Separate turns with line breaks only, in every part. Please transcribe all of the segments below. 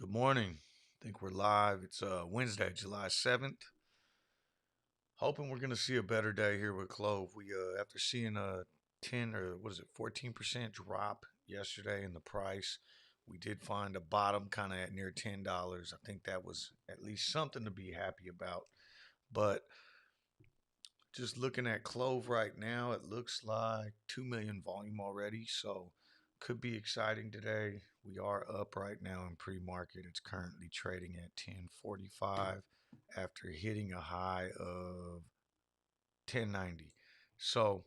Good morning. I think we're live. It's Wednesday, July 7th. Hoping we're going to see a better day here with CLOV. We after seeing a 10 or what is it 14% drop yesterday in the price, we did find a bottom kind of at near $10. I think that was at least something to be happy about. But just looking at CLOV right now, it looks like 2 million volume already, so could be exciting today. We are up right now in pre-market. It's currently trading at 1045 after hitting a high of 1090. So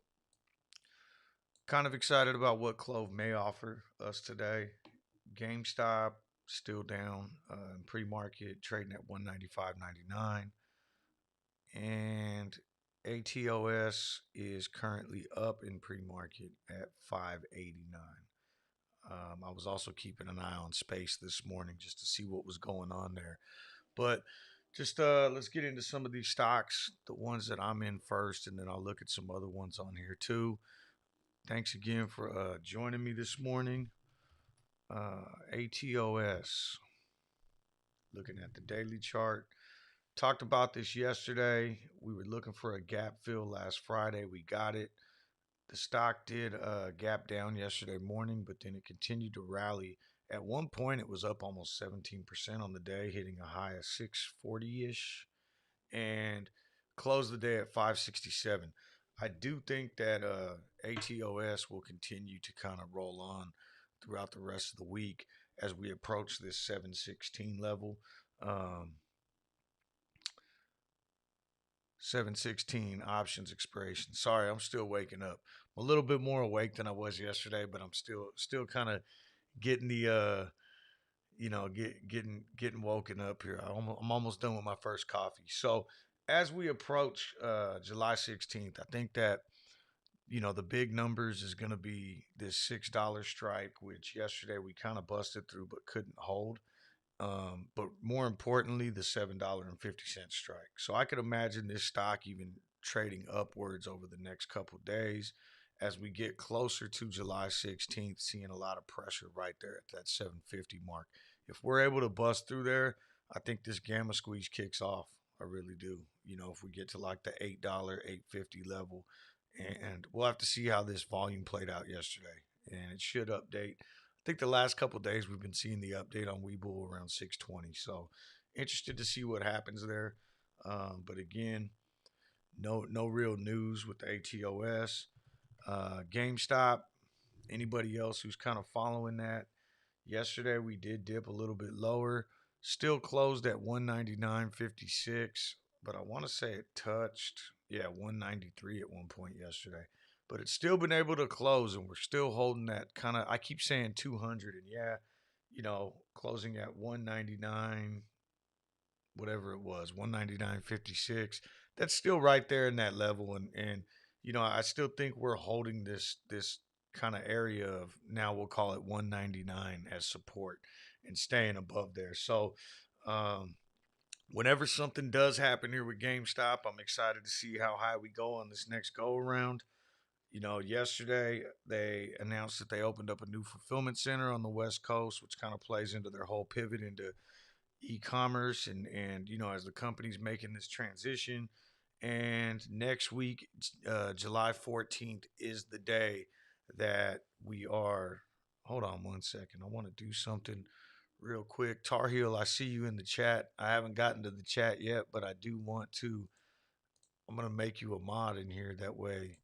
kind of excited about what CLOV may offer us today. GameStop still down in pre-market, trading at 195.99, and ATOS is currently up in pre-market at 589. I was also keeping an eye on space this morning just to see what was going on there. But just let's get into some of these stocks, the ones that I'm in first, and then I'll look at some other ones on here too. Thanks again for joining me this morning. ATOS, looking at the daily chart. Talked about this yesterday. We were looking for a gap fill last Friday. We got it. The stock did gap down yesterday morning, but then it continued to rally. At one point, it was up almost 17% on the day, hitting a high of 640-ish, and closed the day at 567. I do think that ATOS will continue to kind of roll on throughout the rest of the week as we approach this 716 level. Um, 716 options expiration. Sorry, I'm still waking up. I'm a little bit more awake than I was yesterday, but I'm still kind of getting the getting woken up here. I'm almost done with my first coffee. So as we approach July 16th, I think that the big numbers is going to be this $6 strike, which yesterday we kind of busted through but couldn't hold. But more importantly, the $7.50 strike. So I could imagine this stock even trading upwards over the next couple of days as we get closer to July 16th, seeing a lot of pressure right there at that 750 mark. If we're able to bust through there, I think this gamma squeeze kicks off. I really do. If we get to like the $8, 850 level, and we'll have to see how this volume played out yesterday. And it should update. I think the last couple of days we've been seeing the update on Webull around 620. So interested to see what happens there. But again, no real news with the ATOS. GameStop, anybody else who's kind of following that. Yesterday we did dip a little bit lower. Still closed at 199.56, but I want to say it touched 193 at one point yesterday. But it's still been able to close, and we're still holding that kind of. I keep saying 200, and closing at 199, whatever it was, 199.56. That's still right there in that level, and I still think we're holding this kind of area of, now we'll call it 199 as support and staying above there. So whenever something does happen here with GameStop, I'm excited to see how high we go on this next go around. Yesterday they announced that they opened up a new fulfillment center on the West Coast, which kind of plays into their whole pivot into e-commerce and as the company's making this transition. And next week, July 14th, is the day that we are. Hold on one second. I want to do something real quick. Tar Heel, I see you in the chat. I haven't gotten to the chat yet, but I do want to. I'm going to make you a mod in here. That way,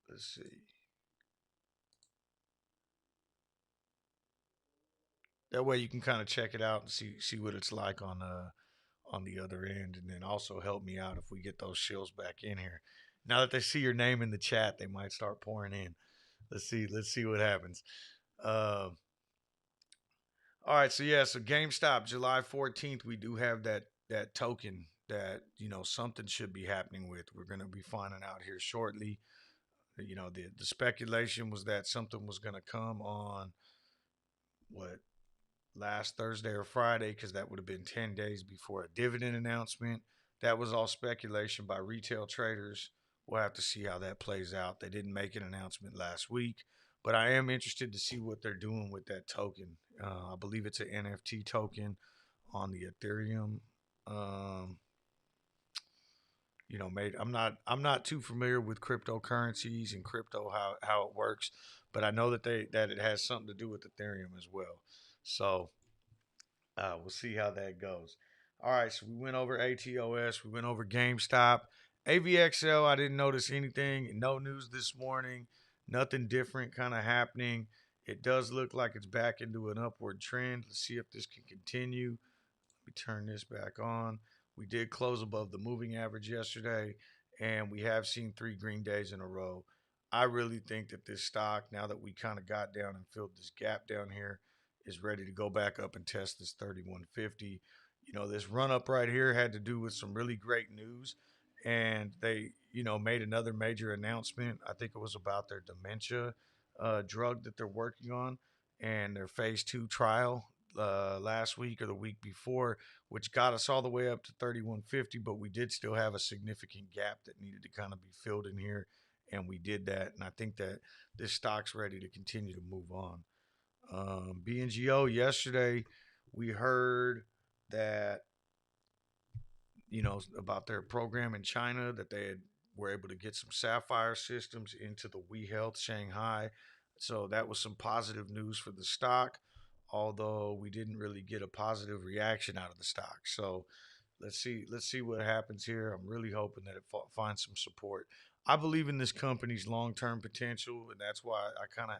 let's see. That way you can kind of check it out and see what it's like on the other end, and then also help me out if we get those shills back in here. Now that they see your name in the chat, they might start pouring in. Let's see what happens. Uh, all right, so GameStop, July 14th, we do have that token that something should be happening with. We're going to be finding out here shortly. The speculation was that something was going to come on what, last Thursday or Friday, because that would have been 10 days before a dividend announcement. That was all speculation by retail traders. We'll have to see how that plays out. They didn't make an announcement last week, but I am interested to see what they're doing with that token. I believe it's an NFT token on the Ethereum. Um, made I'm not too familiar with cryptocurrencies and crypto how it works, but I know that it has something to do with Ethereum as well. So we'll see how that goes. All right, so we went over ATOS, we went over GameStop, AVXL. I didn't notice anything, no news this morning, nothing different kind of happening. It does look like it's back into an upward trend. Let's see if this can continue. Let me turn this back on. We did close above the moving average yesterday, and we have seen 3 green days in a row. I really think that this stock, now that we kind of got down and filled this gap down here, is ready to go back up and test this 3150. This run up right here had to do with some really great news, and they, made another major announcement. I think it was about their dementia drug that they're working on and their phase 2 trial last week or the week before, which got us all the way up to 3150, but we did still have a significant gap that needed to kind of be filled in here, and we did that. And I think that this stock's ready to continue to move on. BNGO, yesterday we heard that about their program in China, that were able to get some Sapphire systems into the We Health Shanghai. So that was some positive news for the stock, although we didn't really get a positive reaction out of the stock. So let's see what happens here. I'm really hoping that it finds some support. I believe in this company's long-term potential, and that's why I kind of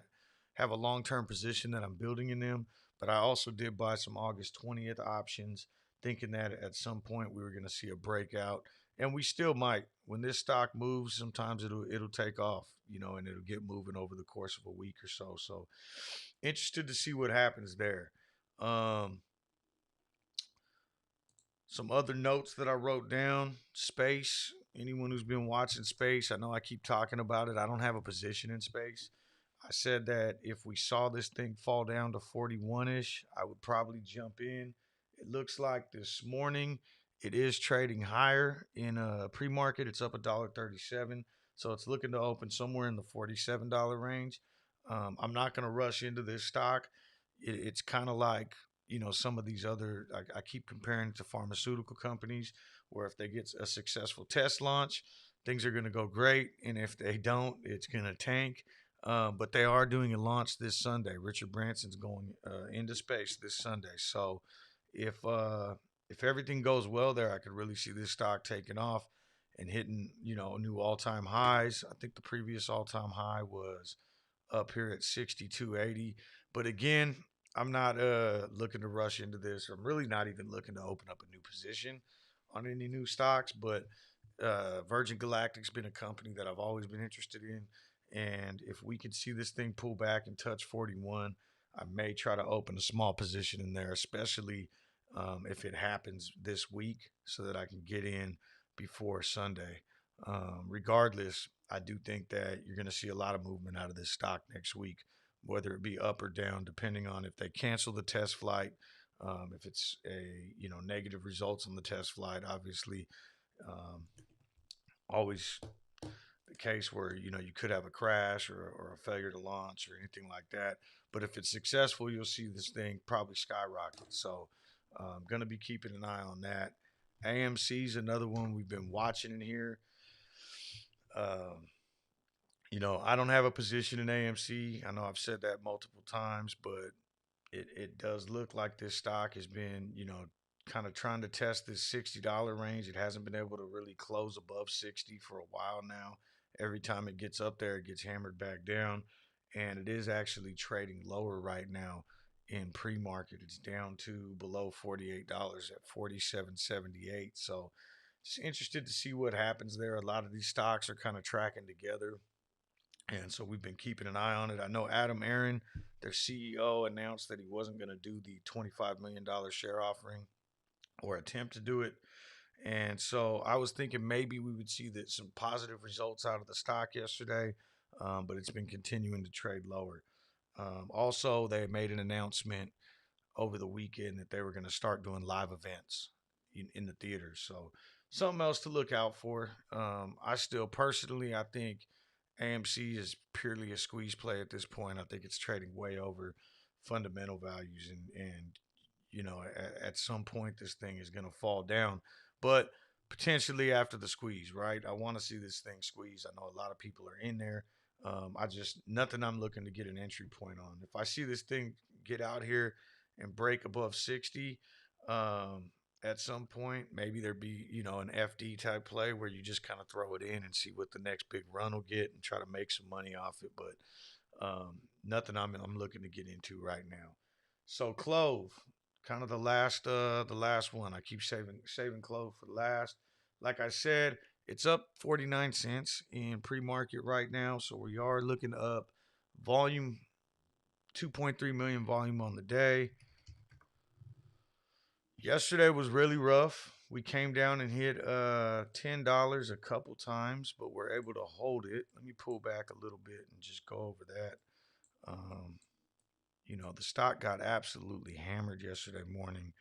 have a long-term position that I'm building in them. But I also did buy some August 20th options, thinking that at some point we were going to see a breakout, and we still might. When this stock moves, sometimes it'll take off, and it'll get moving over the course of a week or so. So interested to see what happens there. Um, some other notes that I wrote down: space. Anyone who's been watching space, I know I keep talking about it. I don't have a position in space. I said that if we saw this thing fall down to 41 ish, I would probably jump in. It looks like this morning it is trading higher in a pre market. It's up $1.37. So it's looking to open somewhere in the $47 range. I'm not going to rush into this stock. It's kind of like, some of these other, I keep comparing it to pharmaceutical companies, where if they get a successful test launch, things are going to go great. And if they don't, it's going to tank. But they are doing a launch this Sunday. Richard Branson's going into space this Sunday. So if everything goes well there, I could really see this stock taking off and hitting new all time highs. I think the previous all time high was up here at 62.80. But again, I'm not looking to rush into this. I'm really not even looking to open up a new position on any new stocks. But Virgin Galactic's been a company that I've always been interested in. And if we can see this thing pull back and touch 41, I may try to open a small position in there, especially if it happens this week, so that I can get in before Sunday. Regardless, I do think that you're going to see a lot of movement out of this stock next week, whether it be up or down, depending on if they cancel the test flight, if it's a negative results on the test flight. Obviously, um, always the case where you could have a crash or a failure to launch or anything like that. But if it's successful, you'll see this thing probably skyrocket. So I'm going to be keeping an eye on that. AMC is another one we've been watching in here. Um, I don't have a position in AMC. I know I've said that multiple times, but it does look like this stock has been, kind of trying to test this $60 range. It hasn't been able to really close above 60 for a while now. Every time it gets up there, it gets hammered back down. And it is actually trading lower right now in pre-market. It's down to below $48 at 47.78. So just interested to see what happens there. A lot of these stocks are kind of tracking together, and so we've been keeping an eye on it. I know Adam Aaron, their CEO, announced that he wasn't going to do the $25 million share offering or attempt to do it. And so I was thinking maybe we would see that some positive results out of the stock yesterday, but it's been continuing to trade lower. Also, they made an announcement over the weekend that they were going to start doing live events in the theaters. So something else to look out for. I still personally, I think AMC is purely a squeeze play at this point. I think it's trading way over fundamental values, and at some point this thing is going to fall down, but potentially after the squeeze, right? I want to see this thing squeeze. I know a lot of people are in there. I just nothing I'm looking to get an entry point on. If I see this thing get out here and break above 60, um, at some point, maybe there'd be, an FD type play where you just kind of throw it in and see what the next big run will get and try to make some money off it. But nothing I'm looking to get into right now. So CLOV, kind of the last one. I keep saving CLOV for last. Like I said, it's up 49 cents in pre-market right now. So we are looking up volume, 2.3 million volume on the day. Yesterday was really rough. We came down and hit $10 a couple times, but we're able to hold it. Let me pull back a little bit and just go over that. Um, the stock got absolutely hammered yesterday morning.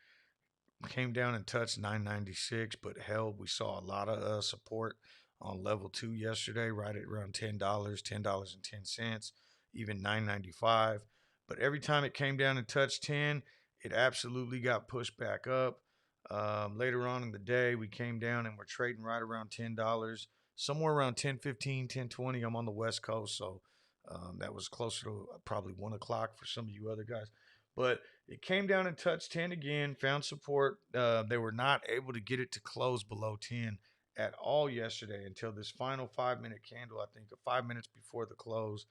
Came down and touched 996, but held. We saw a lot of support on level 2 yesterday, right at around $10, $10.10, even 995. But every time it came down and touched 10, it absolutely got pushed back up. Later on in the day, we came down and we're trading right around $10, somewhere around 10:15, 10:20. I'm on the West Coast, so that was closer to probably 1 o'clock for some of you other guys. But it came down and touched 10 again, found support. They were not able to get it to close below 10 at all yesterday until this final 5 minute candle. I think 5 minutes before the close,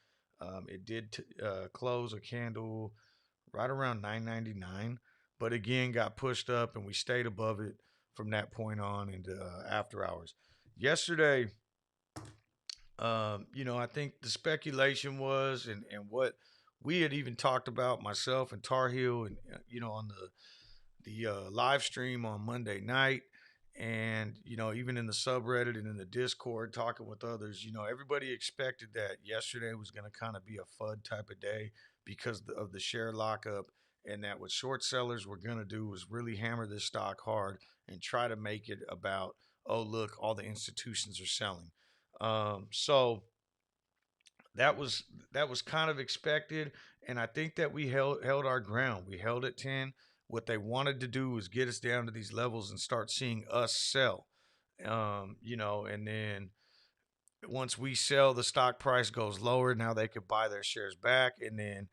it did close a candle right around 999, but again got pushed up and we stayed above it from that point on into after hours. Yesterday, I think the speculation was, and what we had even talked about, myself and Tar Heel, and on the live stream on Monday night, and even in the subreddit and in the Discord, talking with others. Everybody expected that yesterday was going to kind of be a FUD type of day because of the share lockup, and that what short sellers were going to do was really hammer this stock hard and try to make it about, oh look, all the institutions are selling. So that was kind of expected, and I think that we held our ground. We held at 10. What they wanted to do was get us down to these levels and start seeing us sell. And then once we sell, the stock price goes lower. Now they could buy their shares back and then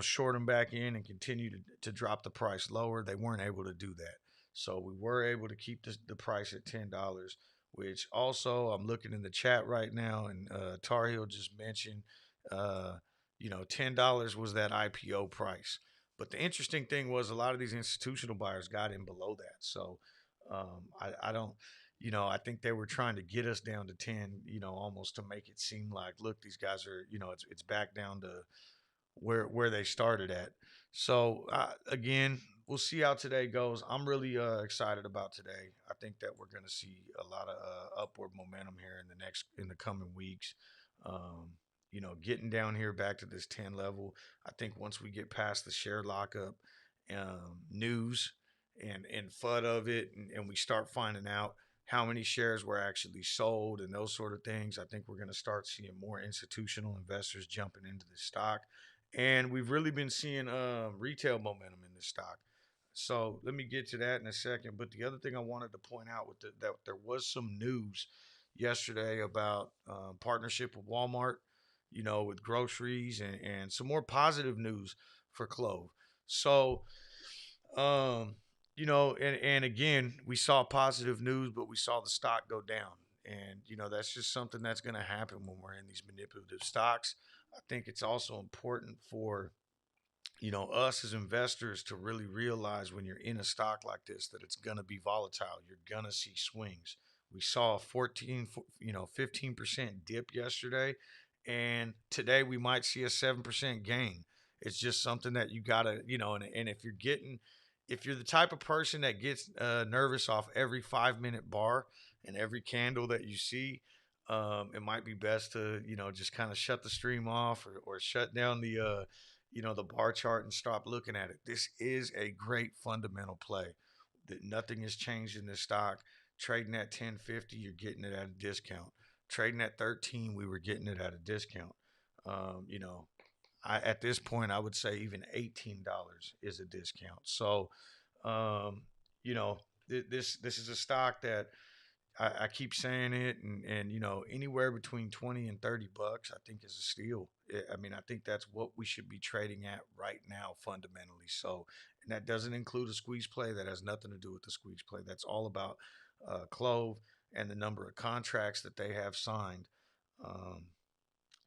short them back in and continue to drop the price lower. They weren't able to do that, so we were able to keep the price at $10, which also I'm looking in the chat right now, and Tar Heel just mentioned $10 was that IPO price. But the interesting thing was a lot of these institutional buyers got in below that. So I don't, I think they were trying to get us down to 10, almost to make it seem like, look, these guys are, it's back down to where they started at. So again, we'll see how today goes. I'm really excited about today. I think that we're going to see a lot of upward momentum here in the coming weeks. Getting down here back to this 10 level. I think once we get past the share lockup news and FUD of it, and we start finding out how many shares were actually sold and those sort of things, I think we're going to start seeing more institutional investors jumping into the stock. And we've really been seeing retail momentum in this stock. So let me get to that in a second. But the other thing I wanted to point out that there was some news yesterday about partnership with Walmart, with groceries, and some more positive news for CLOV. So, and again, we saw positive news, but we saw the stock go down. And, that's just something that's going to happen when we're in these manipulative stocks. I think it's also important for us as investors to really realize when you're in a stock like this that it's going to be volatile. You're going to see swings. We saw a 15% dip yesterday, and today we might see a 7% gain. It's just something that you got to, and if you're the type of person that gets nervous off every 5 minute bar and every candle that you see, it might be best to, just kind of shut the stream off, or shut down the bar chart and stop looking at it. This is a great fundamental play. That nothing has changed in this stock. Trading at 10.50, you're getting it at a discount. trading at 13, we were getting it at a discount. You know, at this point, I would say even $18 is a discount. So, um, you know, this is a stock that I keep saying it, and anywhere between 20 and $30, I think is a steal. I mean, I think that's what we should be trading at right now, fundamentally. So, and that doesn't include a squeeze play. That has nothing to do with the squeeze play. That's all about CLOV and the number of contracts that they have signed. Um,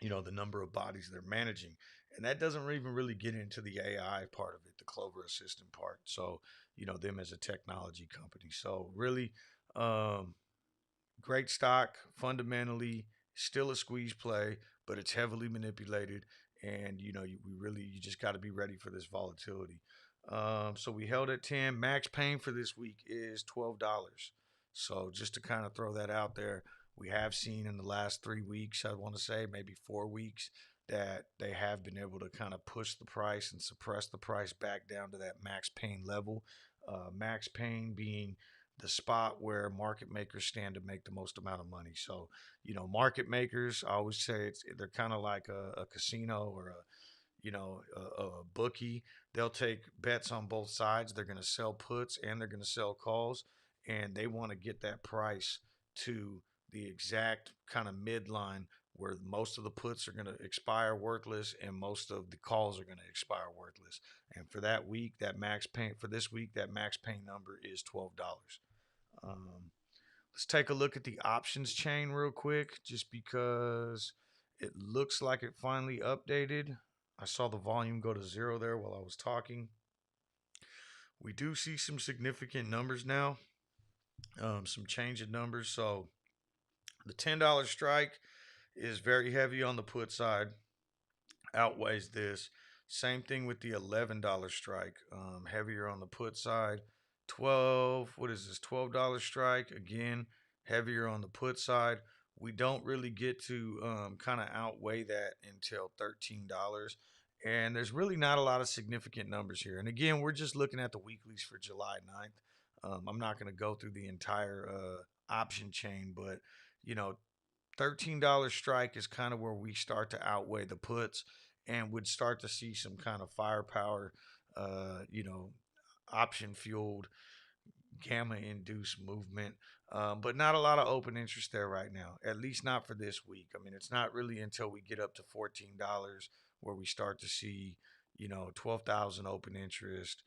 the number of bodies they're managing, and that doesn't even really get into the AI part of it, the Clover Assistant part. So, them as a technology company. So, really. Great stock, fundamentally, still a squeeze play, but it's heavily manipulated, and you just got to be ready for this volatility. So we held at 10. Max pain for this week is $12. So just to kind of throw that out there, we have seen in the last 3 weeks, I want to say maybe 4 weeks, that they have been able to kind of push the price and suppress the price back down to that max pain level. Max pain being the spot where market makers stand to make the most amount of money. So, market makers, I always say they're kind of like a casino or a bookie. They'll take bets on both sides. They're going to sell puts and they're going to sell calls, and they want to get that price to the exact kind of midline where most of the puts are going to expire worthless and most of the calls are going to expire worthless. And for that week, that max pain for this week, that max pain number is $12. Um, let's take a look at the options chain real quick, just because it looks like it finally updated. I saw the volume go to zero there while I was talking. We do see some significant numbers now, some change in numbers. So the $10 strike is very heavy on the put side, outweighs this. Same thing with the $11 strike, heavier on the put side. What is this? $12 strike, again, heavier on the put side. We don't really get to kind of outweigh that until $13. And there's really not a lot of significant numbers here. And again, we're just looking at the weeklies for July 9th. I'm not going to go through the entire option chain, but you know, $13 strike is kind of where we start to outweigh the puts and would start to see some kind of firepower, uh, you know, option fueled gamma induced movement. But not a lot of open interest there right now, at least not for this week. I mean, it's not really until we get up to $14 where we start to see, 12,000 open interest,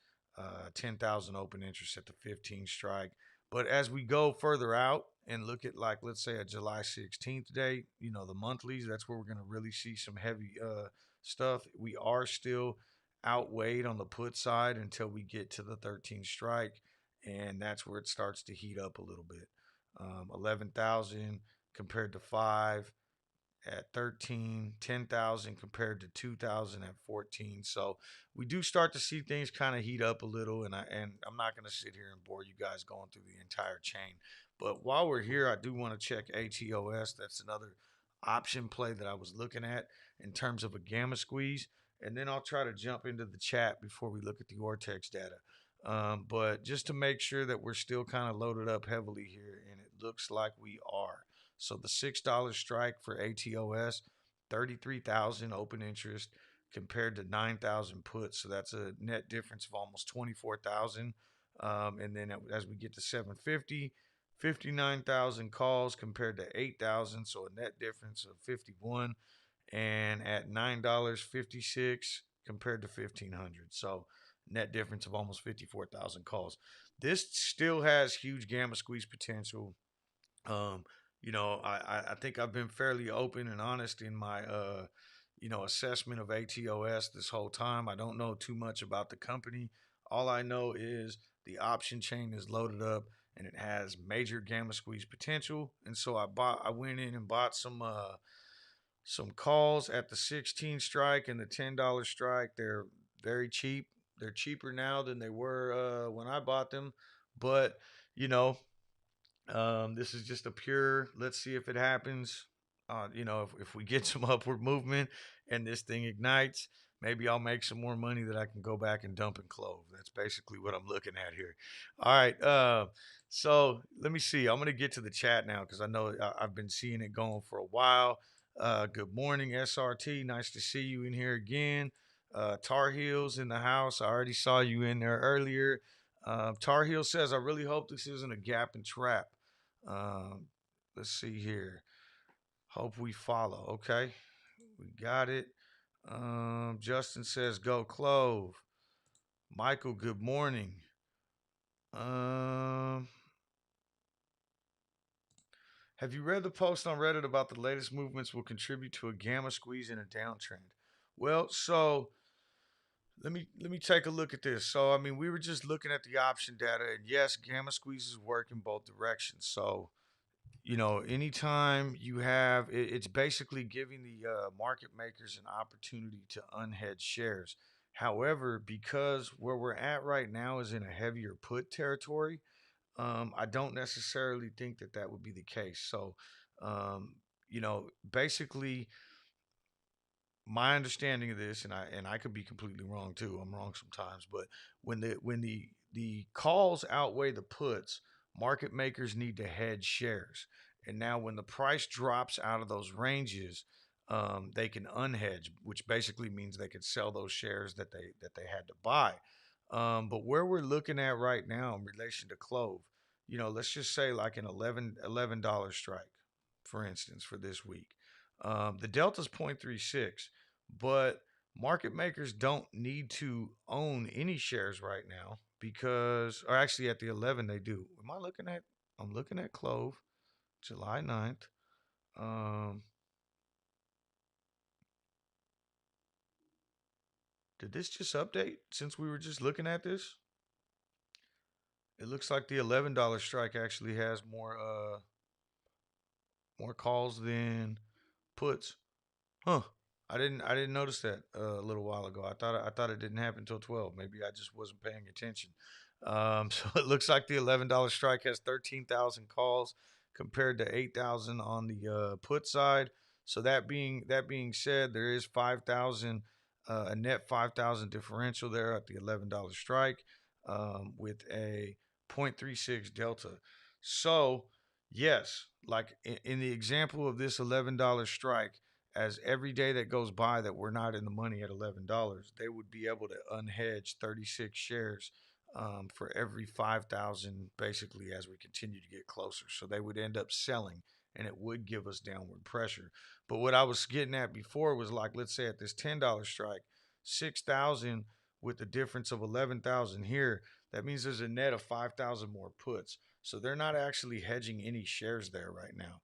10,000 open interest at the 15 strike. But as we go further out and look at, like, let's say a July 16th date, the monthlies, that's where we're going to really see some heavy stuff. We are still outweighed on the put side until we get to the 13 strike, and that's where it starts to heat up a little bit. 11,000 compared to 5 at 13, 10,000 compared to 2,000 at 14. So we do start to see things kind of heat up a little, and I'm not going to sit here and bore you guys going through the entire chain. But while we're here, I do want to check ATOS. That's another option play that I was looking at in terms of a gamma squeeze. And then I'll try to jump into the chat before we look at the Ortex data. But just to make sure that we're still kind of loaded up heavily here, and it looks like we are. So the $6 strike for ATOS, 33,000 open interest compared to 9,000 puts. So that's a net difference of almost 24,000. And then as we get to 750, 59,000 calls compared to 8,000. So a net difference of 51. And at $9, 56 compared to 1,500. So net difference of almost 54,000 calls. This still has huge gamma squeeze potential. Um, I think I've been fairly open and honest in my assessment of ATOS this whole time. I don't know too much about the company. All I know is the option chain is loaded up and it has major gamma squeeze potential. And so I went in and bought some calls at the 16 strike and the $10 strike. They're very cheap. They're cheaper now than they were when I bought them. But, you know, this is just a pure, let's see if it happens. If we get some upward movement and this thing ignites, maybe I'll make some more money that I can go back and dump in CLOV. That's basically what I'm looking at here. All right. So let me see. I'm gonna get to the chat now because I know I've been seeing it going for a while. Good morning, SRT. Nice to see you in here again. Tar Heels in the house. I already saw you in there earlier. Tar Heel says, "I really hope this isn't a gap and trap." Um, let's see here. Hope we follow. Okay, we got it. Justin says, "Go Clove." Michael, good morning. Um, have you read the post on Reddit about the latest movements will contribute to a gamma squeeze in a downtrend? Well, so let me take a look at this. So I mean, we were just looking at the option data, and yes, gamma squeezes work in both directions. So anytime you have it's basically giving the market makers an opportunity to unhedge shares. However, because where we're at right now is in a heavier put territory, I don't necessarily think that that would be the case. So, basically, my understanding of this, and I could be completely wrong too. I'm wrong sometimes, but when the calls outweigh the puts, market makers need to hedge shares. And now, when the price drops out of those ranges, they can unhedge, which basically means they could sell those shares that they had to buy. But where we're looking at right now in relation to Clove, let's just say like an $11 strike, for instance, for this week. The delta's 0.36, but market makers don't need to own any shares right now because, or actually at the 11 they do. I'm looking at Clove, July 9th. Um, did this just update since we were just looking at this? It looks like the $11 strike actually has more calls than puts. Huh. I didn't notice that a little while ago. I thought it didn't happen until 12. Maybe I just wasn't paying attention. So it looks like the $11 strike has 13,000 calls compared to 8,000 on the put side. So that being said, there is 5,000 a net 5,000 differential there at the $11 strike, with a 0.36 delta. So yes, like in the example of this $11 strike, as every day that goes by that we're not in the money at $11, they would be able to unhedge 36 shares, for every 5,000, basically, as we continue to get closer. So they would end up selling, and it would give us downward pressure. But what I was getting at before was like, let's say at this $10 strike, 6,000 with the difference of 11,000 here, that means there's a net of 5,000 more puts. So they're not actually hedging any shares there right now,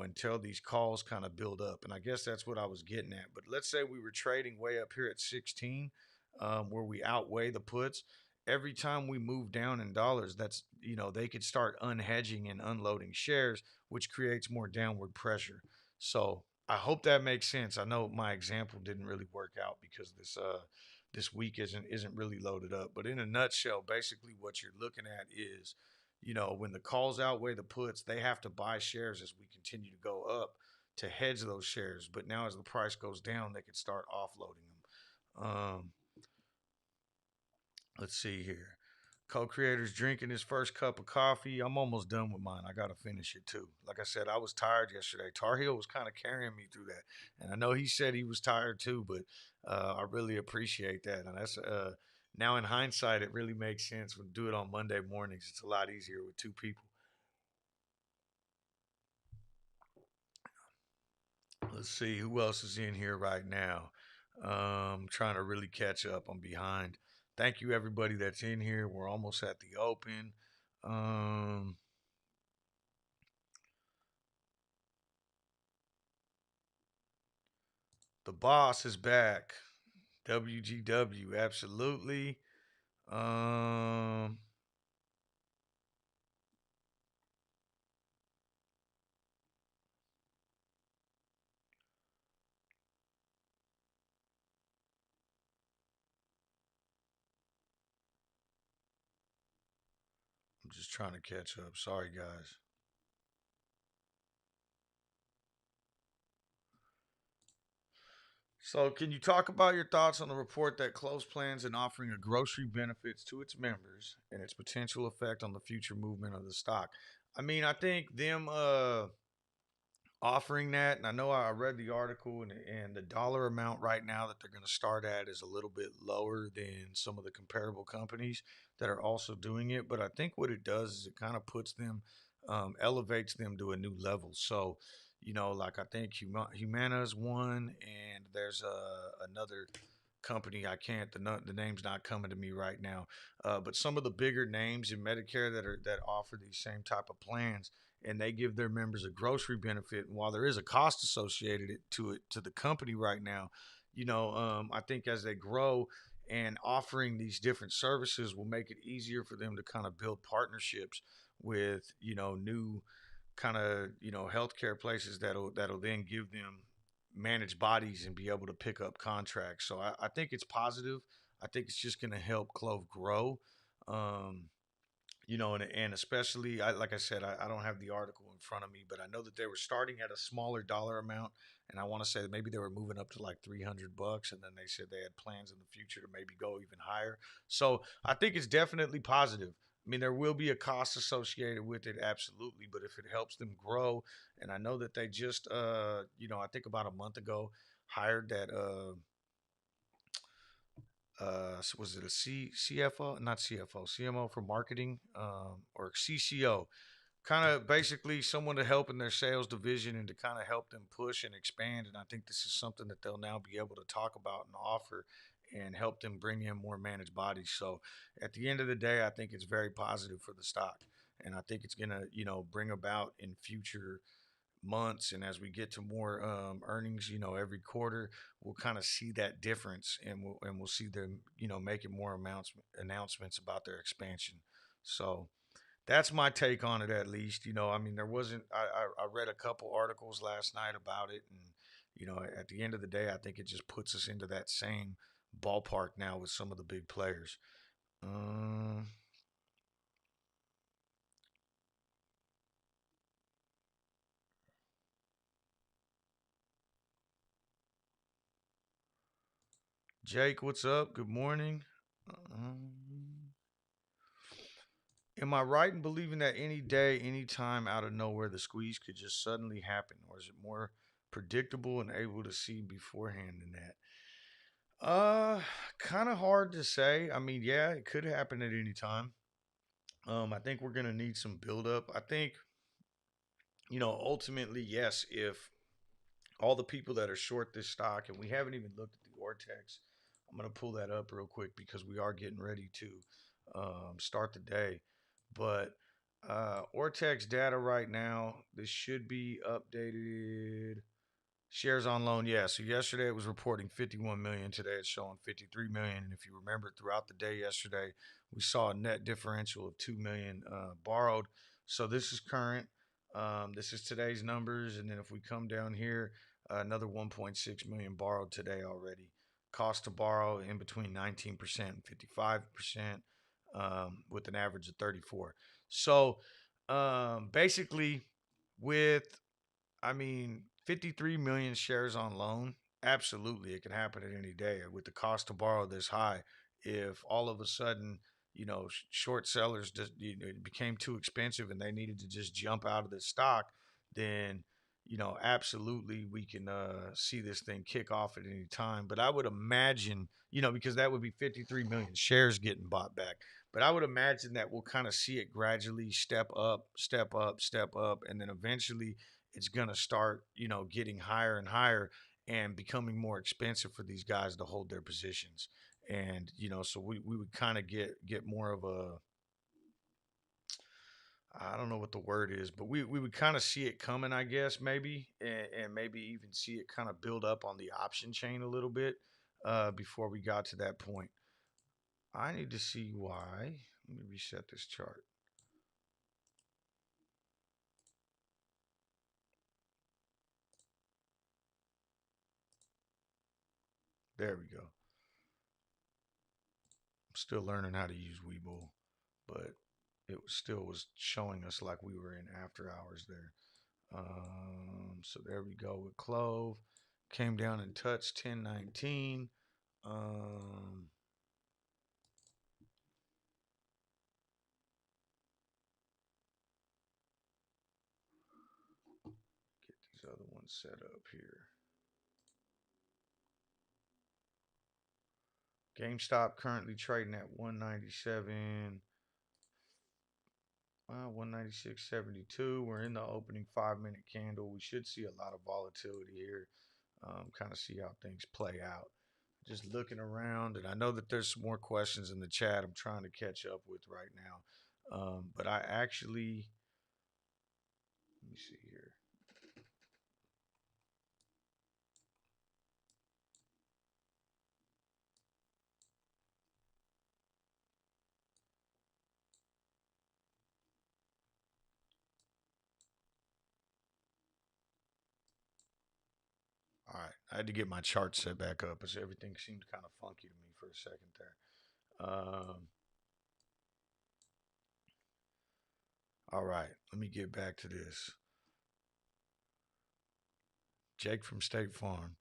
until these calls kind of build up. And I guess that's what I was getting at. But let's say we were trading way up here at 16, where we outweigh the puts. Every time we move down in dollars, they could start unhedging and unloading shares, which creates more downward pressure. So I hope that makes sense. I know my example didn't really work out because this week isn't really loaded up. But in a nutshell, basically what you're looking at is, when the calls outweigh the puts, they have to buy shares as we continue to go up to hedge those shares. But now as the price goes down, they can start offloading them. Let's see here. Co-creator's drinking his first cup of coffee. I'm almost done with mine. I gotta finish it too. Like I said, I was tired yesterday. Tar Heel was kind of carrying me through that, and I know he said he was tired too. But I really appreciate that, and that's now in hindsight, it really makes sense when do it on Monday mornings. It's a lot easier with two people. Let's see who else is in here right now. Trying to really catch up. I'm behind. Thank you everybody that's in here. We're almost at the open. Um, the boss is back. WGW, absolutely. I'm just trying to catch up. Sorry, guys. So, can you talk about your thoughts on the report that close plans and offering a grocery benefits to its members and its potential effect on the future movement of the stock? I mean, I think them offering that, and I know I read the article, and the dollar amount right now that they're going to start at is a little bit lower than some of the comparable companies that are also doing it. But I think what it does is it kind of puts them, elevates them to a new level. So, like I think Humana is one, and there's another company. I can't the name's not coming to me right now. But some of the bigger names in Medicare that offer these same type of plans, and they give their members a grocery benefit. And while there is a cost associated to the company right now, I think as they grow and offering these different services will make it easier for them to kind of build partnerships with new kind of healthcare places that'll then give them managed bodies and be able to pick up contracts. So I think it's positive. I think it's just going to help Clove grow. Um, and especially, like I said, I don't have the article in front of me, but I know that they were starting at a smaller dollar amount, and I want to say that maybe they were moving up to like $300, and then they said they had plans in the future to maybe go even higher. So I think it's definitely positive. I mean, there will be a cost associated with it, absolutely, but if it helps them grow, and I know that they just, I think about a month ago hired that was it a CFO, not CFO, CMO for marketing, or CCO, kind of basically someone to help in their sales division and to kind of help them push and expand. And I think this is something that they'll now be able to talk about and offer and help them bring in more managed bodies. So at the end of the day, I think it's very positive for the stock. And I think it's going to, bring about in future months, and as we get to more earnings, every quarter, we'll kind of see that difference, and we'll see them, making more announcements about their expansion. So that's my take on it, at least. I mean, there wasn't. I read a couple articles last night about it, and at the end of the day, I think it just puts us into that same ballpark now with some of the big players. Um, Jake, what's up? Good morning. Um, Am I right in believing that any day, any time out of nowhere, the squeeze could just suddenly happen? Or is it more predictable and able to see beforehand than that? Kind of hard to say. I mean, yeah, it could happen at any time. I think we're gonna need some buildup. I think, ultimately, yes, if all the people that are short this stock, and we haven't even looked at the Ortex. I'm gonna pull that up real quick because we are getting ready to start the day. But Ortex data right now, this should be updated. Shares on loan, yeah. So yesterday it was reporting 51 million. Today it's showing 53 million. And if you remember, throughout the day yesterday, we saw a net differential of 2 million borrowed. So this is current. This is today's numbers. And then if we come down here, another 1.6 million borrowed today already. Cost to borrow in between 19% and 55%, with an average of 34. So basically, with I mean, 53 million shares on loan. Absolutely, it can happen at any day. With the cost to borrow this high, if all of a sudden, short sellers just it became too expensive and they needed to just jump out of the stock, then absolutely we can see this thing kick off at any time. But I would imagine, because that would be 53 million shares getting bought back. But I would imagine that we'll kind of see it gradually step up, step up, step up, and then eventually it's going to start, getting higher and higher and becoming more expensive for these guys to hold their positions. And, so we would kind of get more of a, I don't know what the word is, but we would kind of see it coming, I guess, maybe, and maybe even see it kind of build up on the option chain a little bit before we got to that point. I need to see why. Let me reset this chart. There we go. I'm still learning how to use Webull, but it still was showing us like we were in after hours there. So there we go with Clove. Came down and touched 1019. Um, get these other ones set up here. GameStop currently trading at 197. 196.72. We're in the opening 5 minute candle. We should see a lot of volatility here. Kind of see how things play out. Just looking around, and I know that there's some more questions in the chat I'm trying to catch up with right now. But I actually, let me see here. All right, I had to get my chart set back up because everything seemed kind of funky to me for a second there. All right, let me get back to this. Jake from State Farm.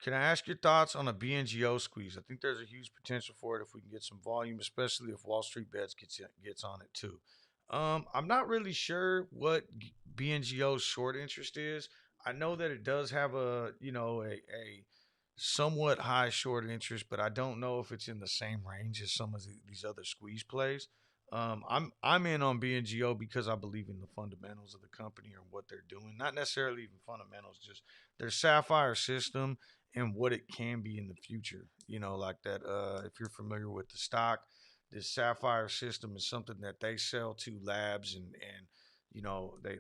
Can I ask your thoughts on a BNGO squeeze? I think there's a huge potential for it if we can get some volume, especially if Wall Street Bets gets on it too. I'm not really sure what BNGO's short interest is. I know that it does have a somewhat high short interest, but I don't know if it's in the same range as some of these other squeeze plays. I'm in on BNGO because I believe in the fundamentals of the company or what they're doing. Not necessarily even fundamentals, just their Sapphire system and what it can be in the future. Like that. If you're familiar with the stock, this Sapphire system is something that they sell to labs and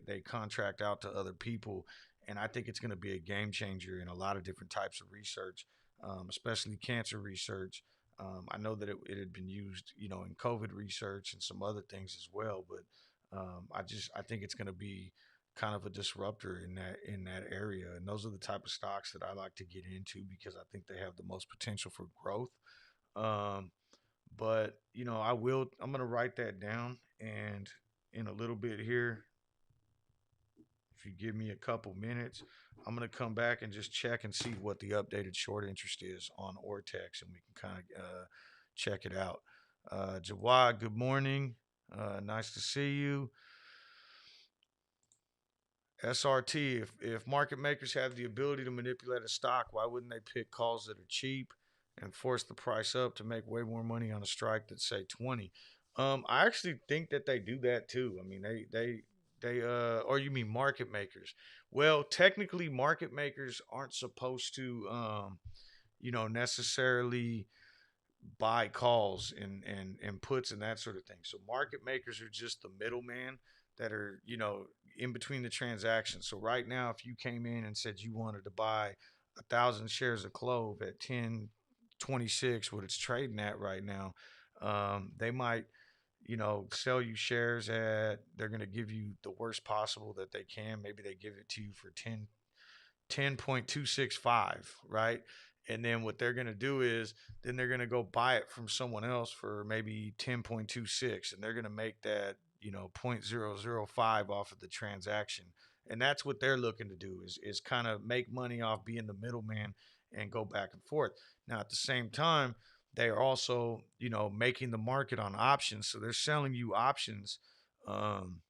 they contract out to other people, and I think it's going to be a game changer in a lot of different types of research, especially cancer research. I know that it had been used, in COVID research and some other things as well, but I think it's going to be kind of a disruptor in that area, and those are the type of stocks that I like to get into because I think they have the most potential for growth. Um, but I'm going to write that down, and in a little bit here, if you give me a couple minutes, I'm going to come back and just check and see what the updated short interest is on Ortex, and we can kind of check it out. Jawad, good morning. Nice to see you. SRT, if market makers have the ability to manipulate a stock, why wouldn't they pick calls that are cheap and force the price up to make way more money on a strike that say 20? I actually think that they do that too. I mean, or you mean market makers? Well, technically, market makers aren't supposed to, necessarily buy calls and puts and that sort of thing. So market makers are just the middleman that are, in between the transactions. So right now, if you came in and said you wanted to buy 1,000 shares of CLOV at 10.26, what it's trading at right now, they might, sell you shares at, they're going to give you the worst possible that they can. Maybe they give it to you for 10.265, right? And then what they're going to do is then they're going to go buy it from someone else for maybe 10.26, and they're going to make that, 0.005 off of the transaction. And that's what they're looking to do is kind of make money off being the middleman and go back and forth. Now at the same time, they are also, making the market on options. So they're selling you options, um,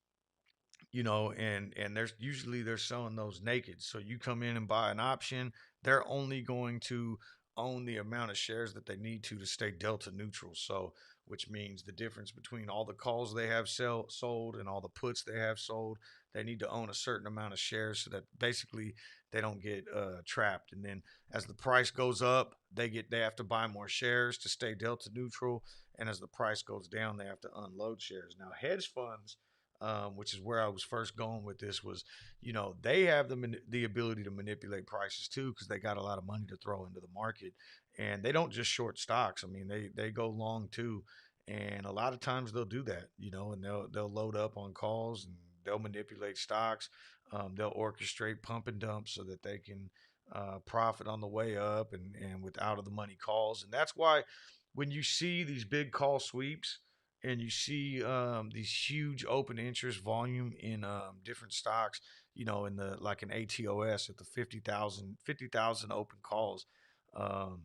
and there's usually they're selling those naked. So you come in and buy an option, they're only going to own the amount of shares that they need to stay delta neutral. So which means the difference between all the calls they have sold and all the puts they have sold, they need to own a certain amount of shares so that basically they don't get trapped. And then as the price goes up, they have to buy more shares to stay delta neutral, and as the price goes down, they have to unload shares. Now hedge funds, which is where I was first going with this, was, they have the ability to manipulate prices too because they got a lot of money to throw into the market, and they don't just short stocks. I mean, they go long too, and a lot of times they'll do that, and they'll load up on calls and they'll manipulate stocks. They'll orchestrate pump and dump so that they can profit on the way up and with out of the money calls, and that's why when you see these big call sweeps and you see these huge open interest volume in different stocks, in the like an ATOS at the 50,000 open calls, um,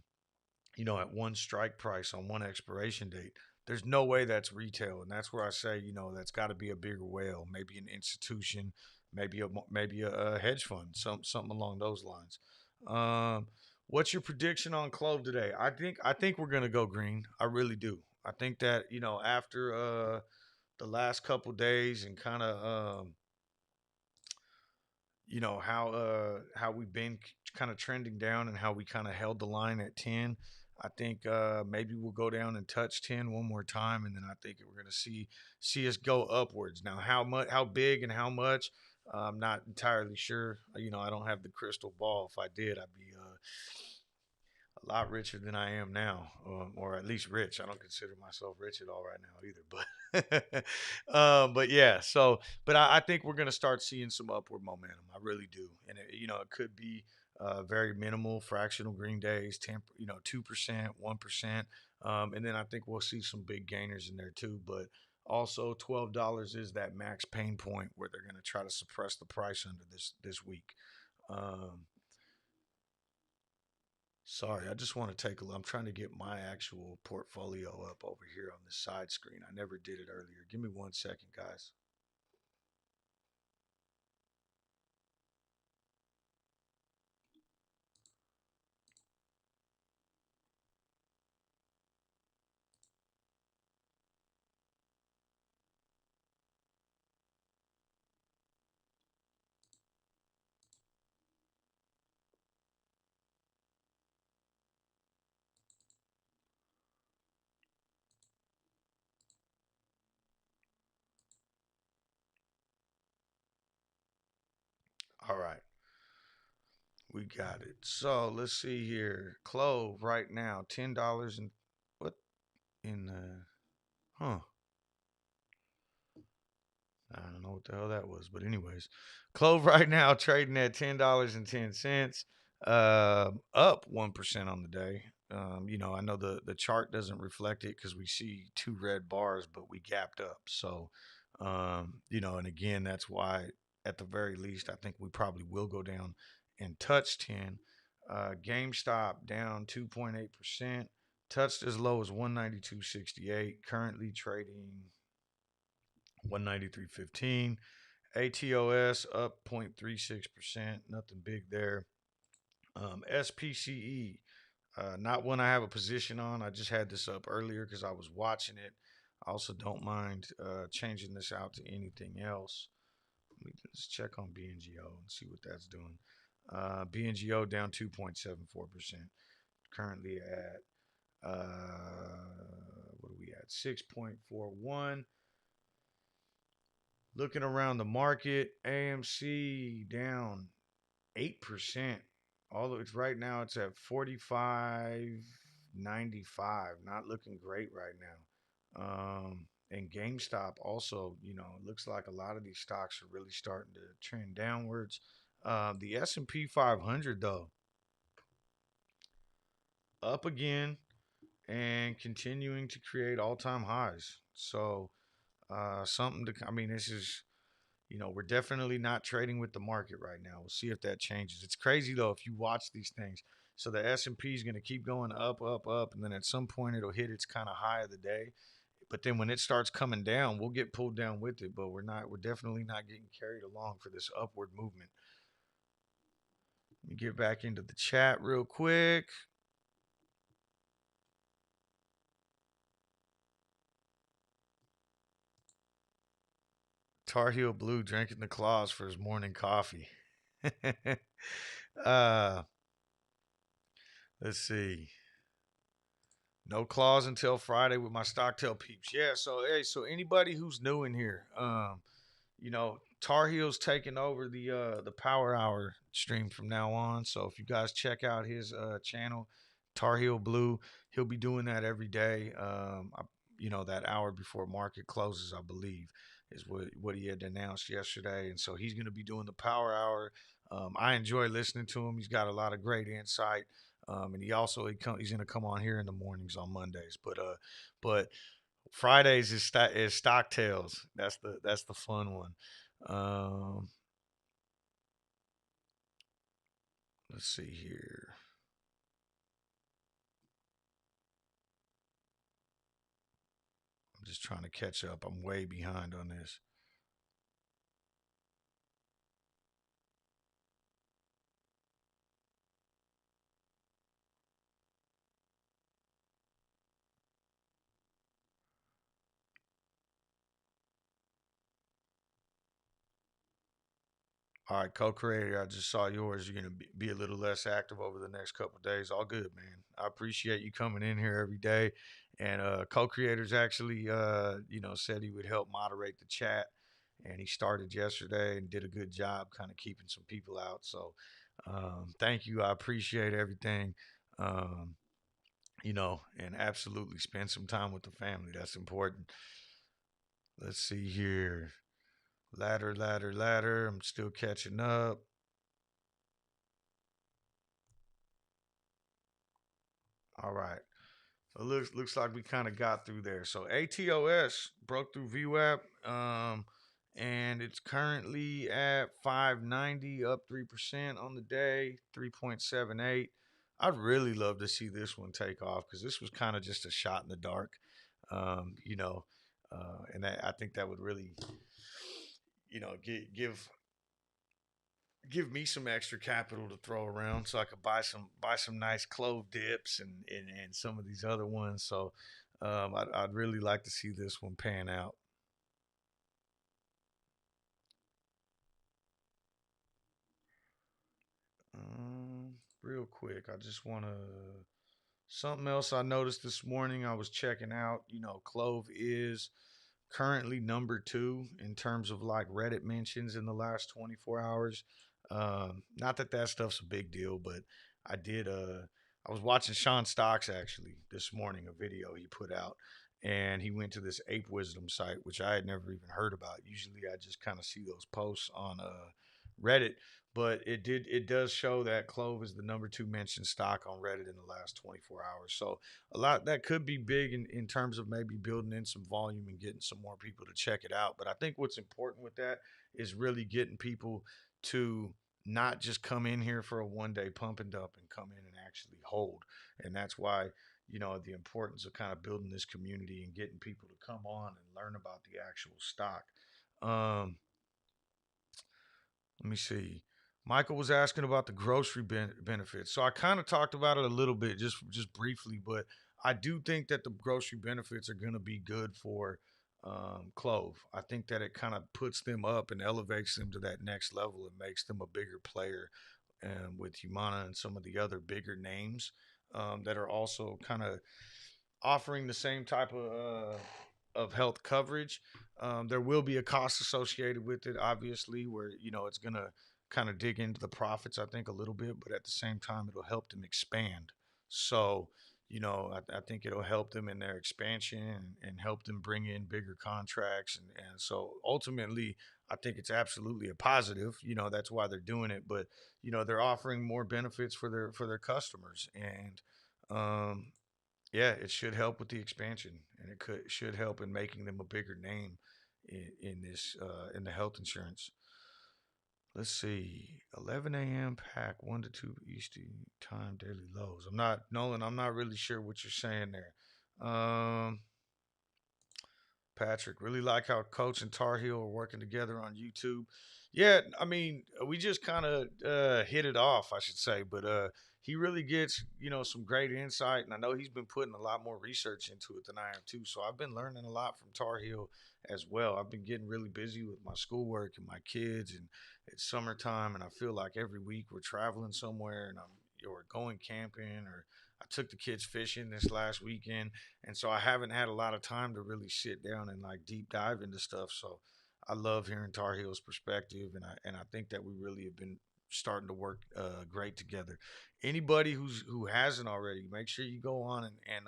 at one strike price on one expiration date. There's no way that's retail, and that's where I say, that's got to be a bigger whale, maybe an institution, maybe a hedge fund, something along those lines. Um, what's your prediction on Clove today? I think we're gonna go green. I really do. I think that after the last couple days and kind of how we've been kind of trending down and how we kind of held the line at 10. I think maybe we'll go down and touch 10 one more time, and then I think we're going to see us go upwards. Now, how big, and how much, I'm not entirely sure. I don't have the crystal ball. If I did, I'd be a lot richer than I am now, or at least rich. I don't consider myself rich at all right now either, but but yeah. So, but I think we're gonna start seeing some upward momentum. I really do, and it could be very minimal fractional green days, 2%, 1%, and then I think we'll see some big gainers in there too. But also, $12 is that max pain point where they're gonna try to suppress the price under this week. Um, Sorry, I just want to take a look. I'm trying to get my actual portfolio up over here on the side screen. I never did it earlier. Give me 1 second, guys. All right, we got it. So let's see here. Clove right now, $10 and what in the huh? I don't know what the hell that was, but anyways, Clove right now trading at $10.10, up 1% on the day. I know the chart doesn't reflect it because we see two red bars, but we gapped up. So, and again, that's why at the very least, I think we probably will go down and touch 10. GameStop down 2.8%, touched as low as 192.68, currently trading 193.15. ATOS up 0.36%, nothing big there. SPCE, not one I have a position on. I just had this up earlier because I was watching it. I also don't mind changing this out to anything else. Let me just check on BNGO and see what that's doing. BNGO down 2.74%, currently at what are we at? 6.41. Looking around the market, AMC down 8%. Although it's right now it's at 45.95. Not looking great right now. And GameStop also, it looks like a lot of these stocks are really starting to trend downwards. The S&P 500 though, up again and continuing to create all-time highs. So, something to, I mean, this is, we're definitely not trading with the market right now. We'll see if that changes. It's crazy though if you watch these things. So the S&P is going to keep going up, up, up, and then at some point it'll hit its kind of high of the day. But then when it starts coming down, we'll get pulled down with it. But we're not. We're definitely not getting carried along for this upward movement. Let me get back into the chat real quick. Tar Heel Blue drinking the claws for his morning coffee. uh, let's see. No claws until Friday with my Stocktail peeps. Yeah, so hey, so anybody who's new in here, Tar Heel's taking over the Power Hour stream from now on. So if you guys check out his channel, Tar Heel Blue, he'll be doing that every day. That hour before market closes, I believe, is what he had announced yesterday. And so he's going to be doing the Power Hour. I enjoy listening to him. He's got a lot of great insight. And he's going to come on here in the mornings on Mondays. But Fridays is Stocktails. That's the fun one. Um, Let's see here. I'm just trying to catch up. I'm way behind on this. All right, co-creator, I just saw yours. You're gonna be a little less active over the next couple of days. All good, man. I appreciate you coming in here every day. And co-creators actually, said he would help moderate the chat, and he started yesterday and did a good job, kind of keeping some people out. So, thank you. I appreciate everything. Um, and absolutely spend some time with the family. That's important. Let's see here. Ladder, ladder, ladder. I'm still catching up. All right. So looks like we kind of got through there. So ATOS broke through VWAP, and it's currently at 590, up 3% on the day, 3.78. I'd really love to see this one take off because this was kind of just a shot in the dark, um, you know, and I think that would really, give me some extra capital to throw around so I could buy some nice clove dips and some of these other ones. So I'd really like to see this one pan out. Real quick, I just want to something else I noticed this morning. I was checking out. Clove is currently number two in terms of like Reddit mentions in the last 24 hours. Not that that stuff's a big deal, but I did. I was watching Sean Stocks actually this morning, a video he put out, and he went to this ape wisdom site, which I had never even heard about. Usually, I just kind of see those posts on Reddit, but it does show that Clove is the number two mentioned stock on Reddit in the last 24 hours. So a lot that could be big in terms of maybe building in some volume and getting some more people to check it out. But I think what's important with that is really getting people to not just come in here for a 1 day pump and dump and come in and actually hold. And that's why, the importance of kind of building this community and getting people to come on and learn about the actual stock. Um, Let me see. Michael was asking about the grocery benefits. So I kind of talked about it a little bit, just briefly, but I do think that the grocery benefits are going to be good for Clove. I think that it kind of puts them up and elevates them to that next level and makes them a bigger player with Humana and some of the other bigger names that are also kind of offering the same type of health coverage. There will be a cost associated with it, obviously, where it's gonna kind of dig into the profits, I think, a little bit, but at the same time, it'll help them expand. So, I think it'll help them in their expansion and help them bring in bigger contracts, and so ultimately, I think it's absolutely a positive. That's why they're doing it, but they're offering more benefits for their customers, and um, yeah, it should help with the expansion, and should help in making them a bigger name in this in the health insurance. Let's see, 11 a.m. pack, 1 to 2 Eastern time daily lows. I'm not Nolan. I'm not really sure what you're saying there. Patrick, really like how Coach and Tar Heel are working together on YouTube. Yeah, I mean, we just kind of hit it off, I should say, but he really gets some great insight, and I know he's been putting a lot more research into it than I am too. So I've been learning a lot from Tar Heel as well. I've been getting really busy with my schoolwork and my kids, and it's summertime, and I feel like every week we're traveling somewhere, and we're going camping, or I took the kids fishing this last weekend, and so I haven't had a lot of time to really sit down and like deep dive into stuff. So I love hearing Tar Heel's perspective, and I think that we really have been starting to work great together. Anybody who hasn't already, make sure you go on and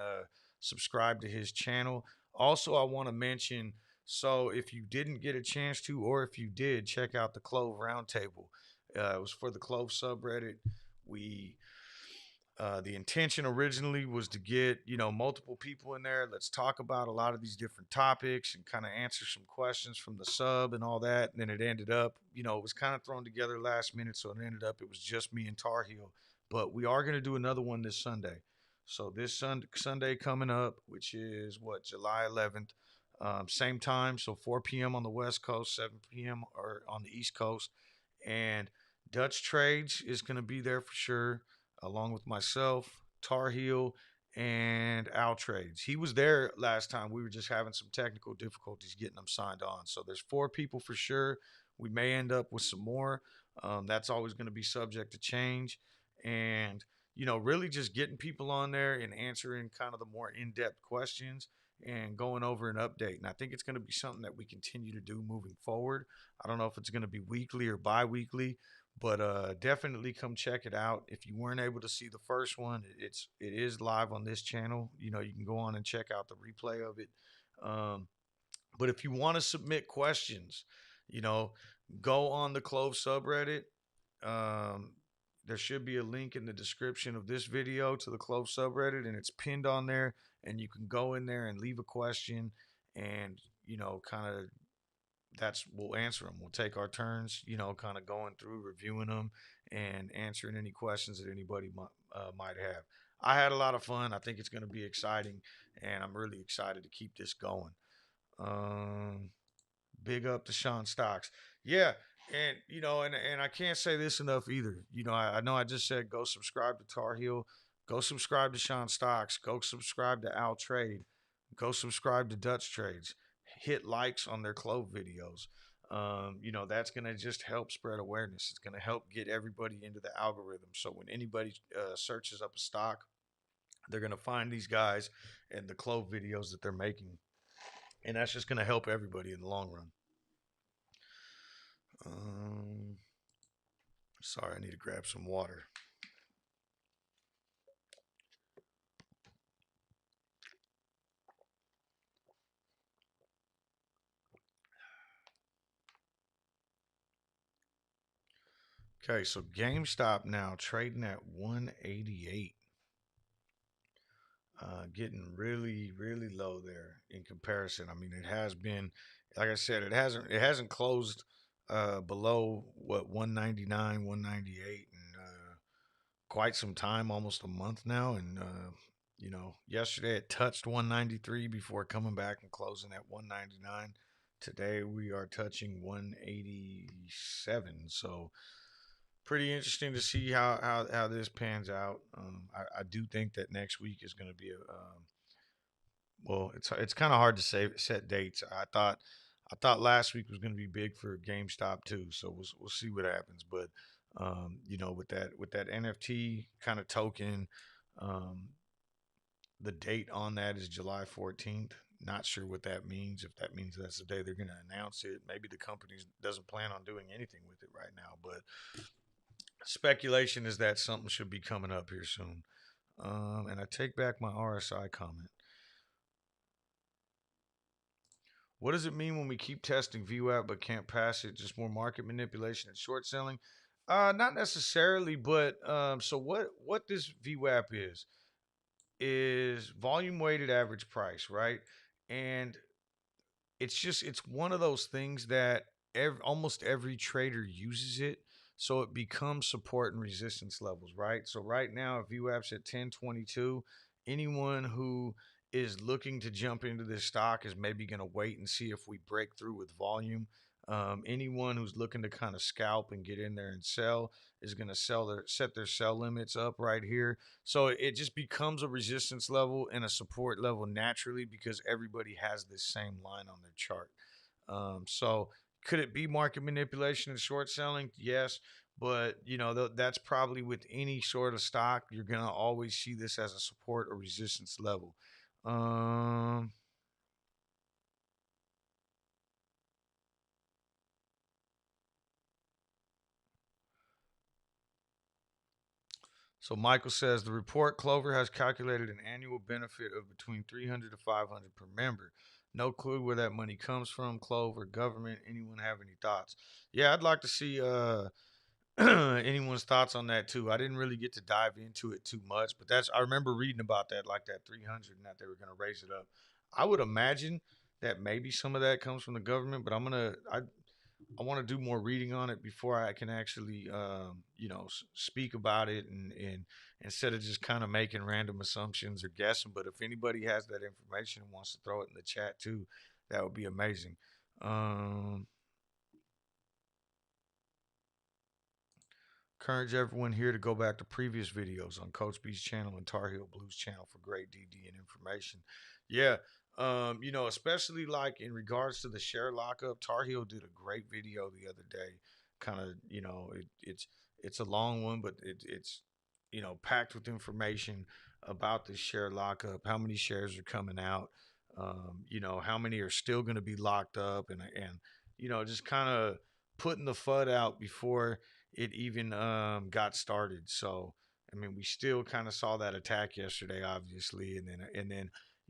subscribe to his channel. Also, I want to mention, so if you didn't get a chance to, or if you did, check out the Clove Roundtable. It was for the Clove subreddit. We The intention originally was to get, multiple people in there. Let's talk about a lot of these different topics and kind of answer some questions from the sub and all that. And then it ended up, it was kind of thrown together last minute. So it ended up, it was just me and Tar Heel. But we are going to do another one this Sunday. So this Sunday coming up, which is what, July 11th, same time. So 4 p.m. on the West Coast, 7 p.m. or on the East Coast. And Dutch Trades is going to be there for sure, along with myself, Tar Heel, and Al Trades. He was there last time. We were just having some technical difficulties getting him signed on. So there's 4 people for sure. We may end up with some more. That's always going to be subject to change. And, really just getting people on there and answering kind of the more in depth questions and going over an update. And I think it's going to be something that we continue to do moving forward. I don't know if it's going to be weekly or bi weekly, but definitely come check it out. If you weren't able to see the first one, it is live on this channel. You can go on and check out the replay of it. Um, but if you want to submit questions, you know, go on the CLOV subreddit. Um, there should be a link in the description of this video to the CLOV subreddit, and it's pinned on there. And you can go in there and leave a question, and kind of we'll answer them. We'll take our turns, kind of going through, reviewing them, and answering any questions that anybody might have. I had a lot of fun. I think it's going to be exciting, and I'm really excited to keep this going. Um, Big up to Sean Stocks. Yeah, and and I can't say this enough either. I know I just said go subscribe to Tar Heel, go subscribe to Sean Stocks, go subscribe to Al Trade, go subscribe to Dutch Trades, hit likes on their CLOV videos. That's gonna just help spread awareness. It's gonna help get everybody into the algorithm. So when anybody searches up a stock, they're gonna find these guys and the CLOV videos that they're making, and that's just gonna help everybody in the long run. Um, Sorry, I need to grab some water. Okay, so GameStop now trading at 188. Getting really, really low there in comparison. I mean, it has been, like I said, it hasn't closed below what 199, 198, and quite some time, almost a month now. And yesterday it touched 193 before coming back and closing at 199. Today we are touching 187. So pretty interesting to see how this pans out. I do think that next week is going to be well, it's kind of hard to say set dates. I thought last week was going to be big for GameStop too, so we'll see what happens. But with that NFT kind of token, um, the date on that is July 14th. Not sure what that means. If that means that's the day they're going to announce it, maybe the company doesn't plan on doing anything with it right now. But speculation is that something should be coming up here soon. And I take back my RSI comment. What does it mean when we keep testing VWAP but can't pass it? Just more market manipulation and short selling? Not necessarily, but so what this VWAP is volume weighted average price, right? And it's one of those things that almost every trader uses it, so it becomes support and resistance levels, right? So right now, if VWAP's at 1022, anyone who is looking to jump into this stock is maybe going to wait and see if we break through with volume. Anyone who's looking to kind of scalp and get in there and sell is going to set their sell limits up right here. So it just becomes a resistance level and a support level naturally because everybody has this same line on their chart. So could it be market manipulation and short selling? Yes, but that's probably with any sort of stock. You're gonna always see this as a support or resistance level. Um, So Michael says the report Clover has calculated an annual benefit of between 300 to 500 per member. No clue where that money comes from. Clover, government, anyone have any thoughts? Yeah, I'd like to see anyone's thoughts on that too. I didn't really get to dive into it too much, but that's I remember reading about that, like that 300, and that they were going to raise it up. I would imagine that maybe some of that comes from the government, but I want to do more reading on it before I can actually, speak about it, and instead of just kind of making random assumptions or guessing. But if anybody has that information and wants to throw it in the chat too, that would be amazing. Um, Encourage everyone here to go back to previous videos on Coach B's channel and Tar Heel Blues channel for great DD and information. Yeah, especially like in regards to the share lockup, Tar Heel did a great video the other day. Kind of, it's a long one, but it's packed with information about the share lockup, how many shares are coming out, how many are still going to be locked up, and just kind of putting the FUD out before it even got started. So I mean, we still kind of saw that attack yesterday, obviously, and then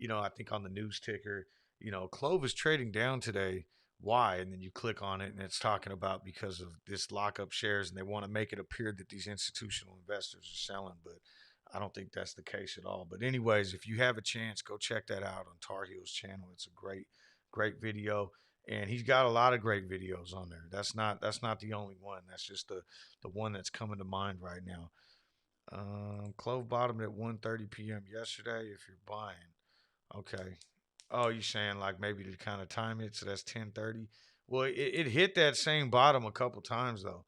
I think on the news ticker, CLOV is trading down today. Why? And then you click on it, and it's talking about because of this lockup shares, and they want to make it appear that these institutional investors are selling, but I don't think that's the case at all. But anyways, if you have a chance, go check that out on Tar Heel's channel. It's a great video, and he's got a lot of great videos on there. That's not the only one. That's just the one that's coming to mind right now. Clove bottomed at 1:30 p.m. yesterday. If you're buying, okay. Oh, you saying like maybe to kind of time it, so that's 10:30. Well, it hit that same bottom a couple times though.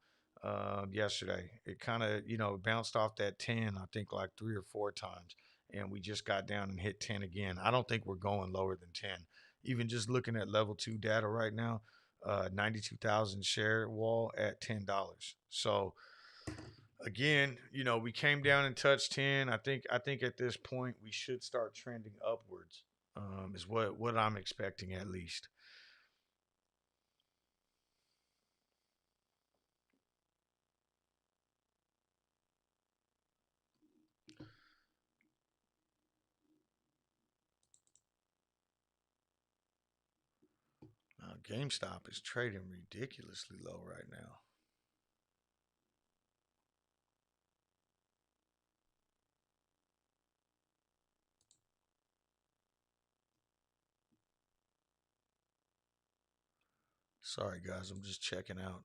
Yesterday, it kind of bounced off that 10. I think like 3 or 4 times, and we just got down and hit 10 again. I don't think we're going lower than 10. Even just looking at level 2 data right now, 92,000 share wall at $10. So again, we came down and touched 10. I think at this point we should start trending upwards. Is what I'm expecting at least. GameStop is trading ridiculously low right now. Sorry guys, I'm just checking out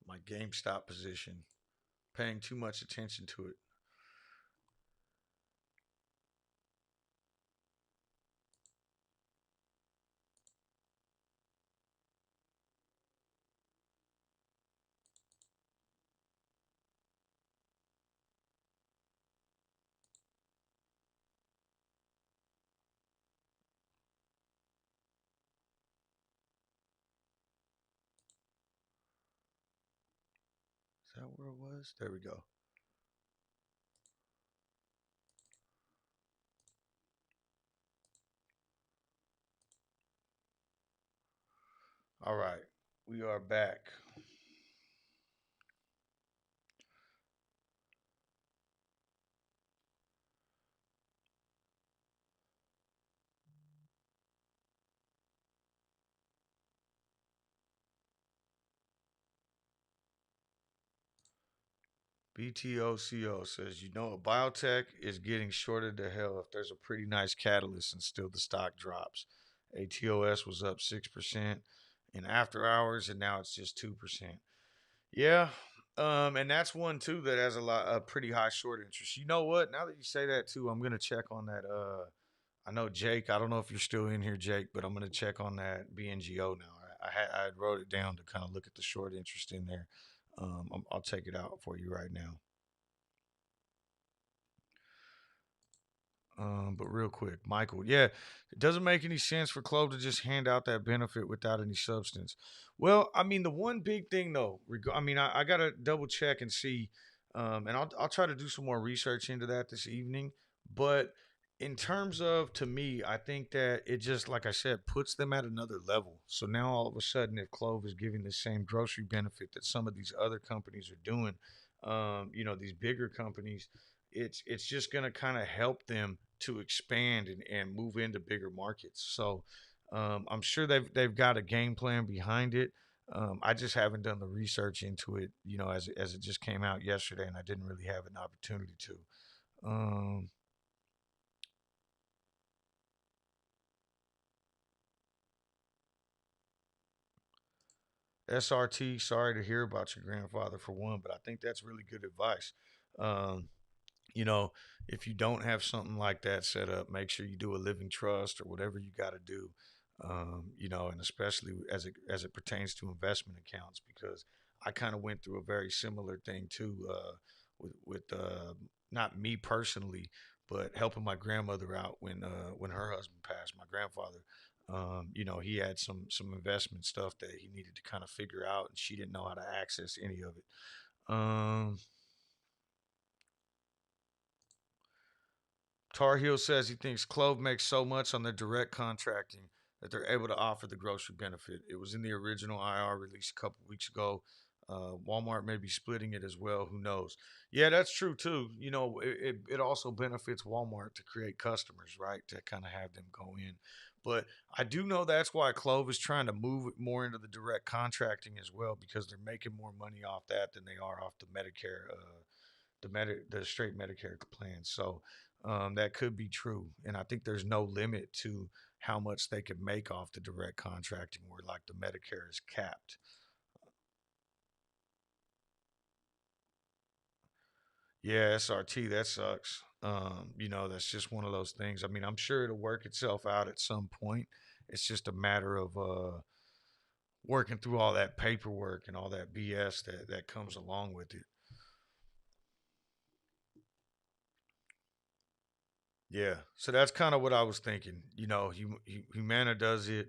my GameStop position, paying too much attention to it. Is that where it was? There we go. All right, we are back. BTOCO says, biotech is getting shorted to hell if there's a pretty nice catalyst and still the stock drops. ATOS was up 6% in after hours, and now it's just 2%. Yeah. And that's one too that has a pretty high short interest. You know what? Now that you say that too, I'm gonna check on that. I know Jake. I don't know if you're still in here, Jake, but I'm gonna check on that BNGO now. I wrote it down to kind of look at the short interest in there. I'll take it out for you right now. But real quick, Michael, yeah, it doesn't make any sense for CLOV to just hand out that benefit without any substance. Well, I mean, the one big thing though, I gotta double check and see, and I'll try to do some more research into that this evening. But in terms of, to me, I think that it just, like I said, puts them at another level. So now all of a sudden, if CLOV is giving the same grocery benefit that some of these other companies are doing, these bigger companies, it's just going to kind of help them to expand and move into bigger markets. So I'm sure they've got a game plan behind it. I just haven't done the research into it, as it just came out yesterday, and I didn't really have an opportunity to. Um, SRT, sorry to hear about your grandfather for one, but I think that's really good advice. Um, you know, if you don't have something like that set up, make sure you do a living trust or whatever you got to do. And especially as it pertains to investment accounts, because I kind of went through a very similar thing too, with not me personally, but helping my grandmother out when her husband passed, my grandfather. He had some investment stuff that he needed to kind of figure out, and she didn't know how to access any of it. Um, Tar Heel says he thinks Clove makes so much on their direct contracting that they're able to offer the grocery benefit. It was in the original IR release a couple weeks ago. Walmart may be splitting it as well. Who knows? Yeah, that's true too. It also benefits Walmart to create customers, right? To kind of have them go in. But I do know that's why Clove is trying to move it more into the direct contracting as well, because they're making more money off that than they are off the Medicare, the straight Medicare plan. So that could be true, and I think there's no limit to how much they could make off the direct contracting, where like the Medicare is capped. Yeah, SRT, that sucks. That's just one of those things. I mean, I'm sure it'll work itself out at some point. It's just a matter of working through all that paperwork and all that BS that comes along with it. Yeah, so that's kind of what I was thinking. Humana does it,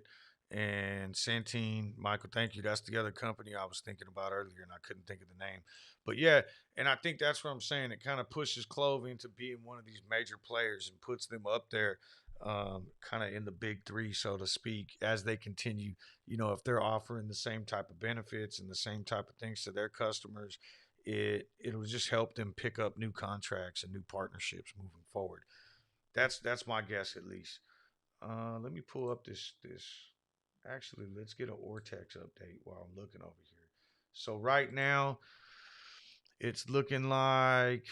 and Centene, Michael, thank you. That's the other company I was thinking about earlier, and I couldn't think of the name. But yeah, and I think that's what I'm saying. It kind of pushes Clove into being one of these major players and puts them up there, kind of in the big three, so to speak, as they continue. If they're offering the same type of benefits and the same type of things to their customers, it'll just help them pick up new contracts and new partnerships moving forward. That's my guess at least. Let me pull up this. Actually, let's get an Ortex update while I'm looking over here. So right now, it's looking like,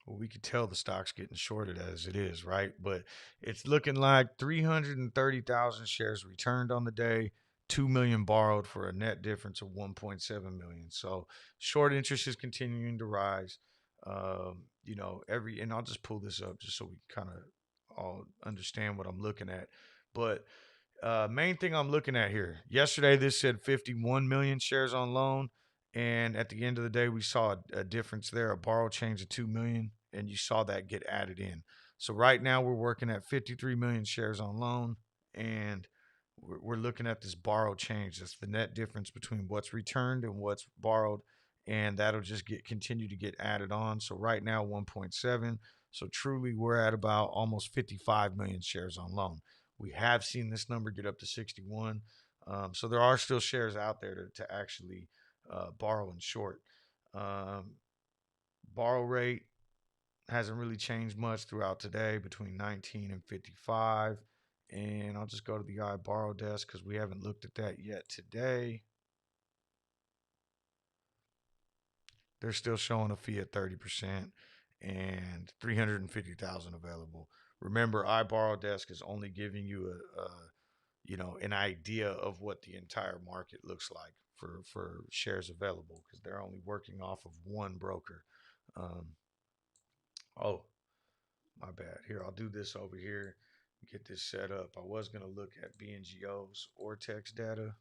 well, we could tell the stock's getting shorted as it is, right? But it's looking like 330,000 shares returned on the day, 2 million borrowed for a net difference of 1.7 million. So short interest is continuing to rise. And I'll just pull this up just so we kind of all understand what I'm looking at. But main thing I'm looking at here. Yesterday, this said 51 million shares on loan, and at the end of the day, we saw a difference there, a borrow change of 2 million, and you saw that get added in. So right now, we're working at 53 million shares on loan, and we're looking at this borrow change. That's the net difference between what's returned and what's borrowed, and that'll just continue to get added on. So right now, 1.7. So truly, we're at about almost 55 million shares on loan. We have seen this number get up to 61. So there are still shares out there to actually borrow and short. Um, Borrow rate hasn't really changed much throughout today, between 19 and 55. And I'll just go to the iBorrow desk because we haven't looked at that yet today. They're still showing a fee at 30% and 350,000 available. Remember, iBorrow desk is only giving you an idea of what the entire market looks like for shares available, because they're only working off of one broker. Um, oh, my bad. Here, I'll do this over here. Get this set up. I was gonna look at BNGO's Ortex data.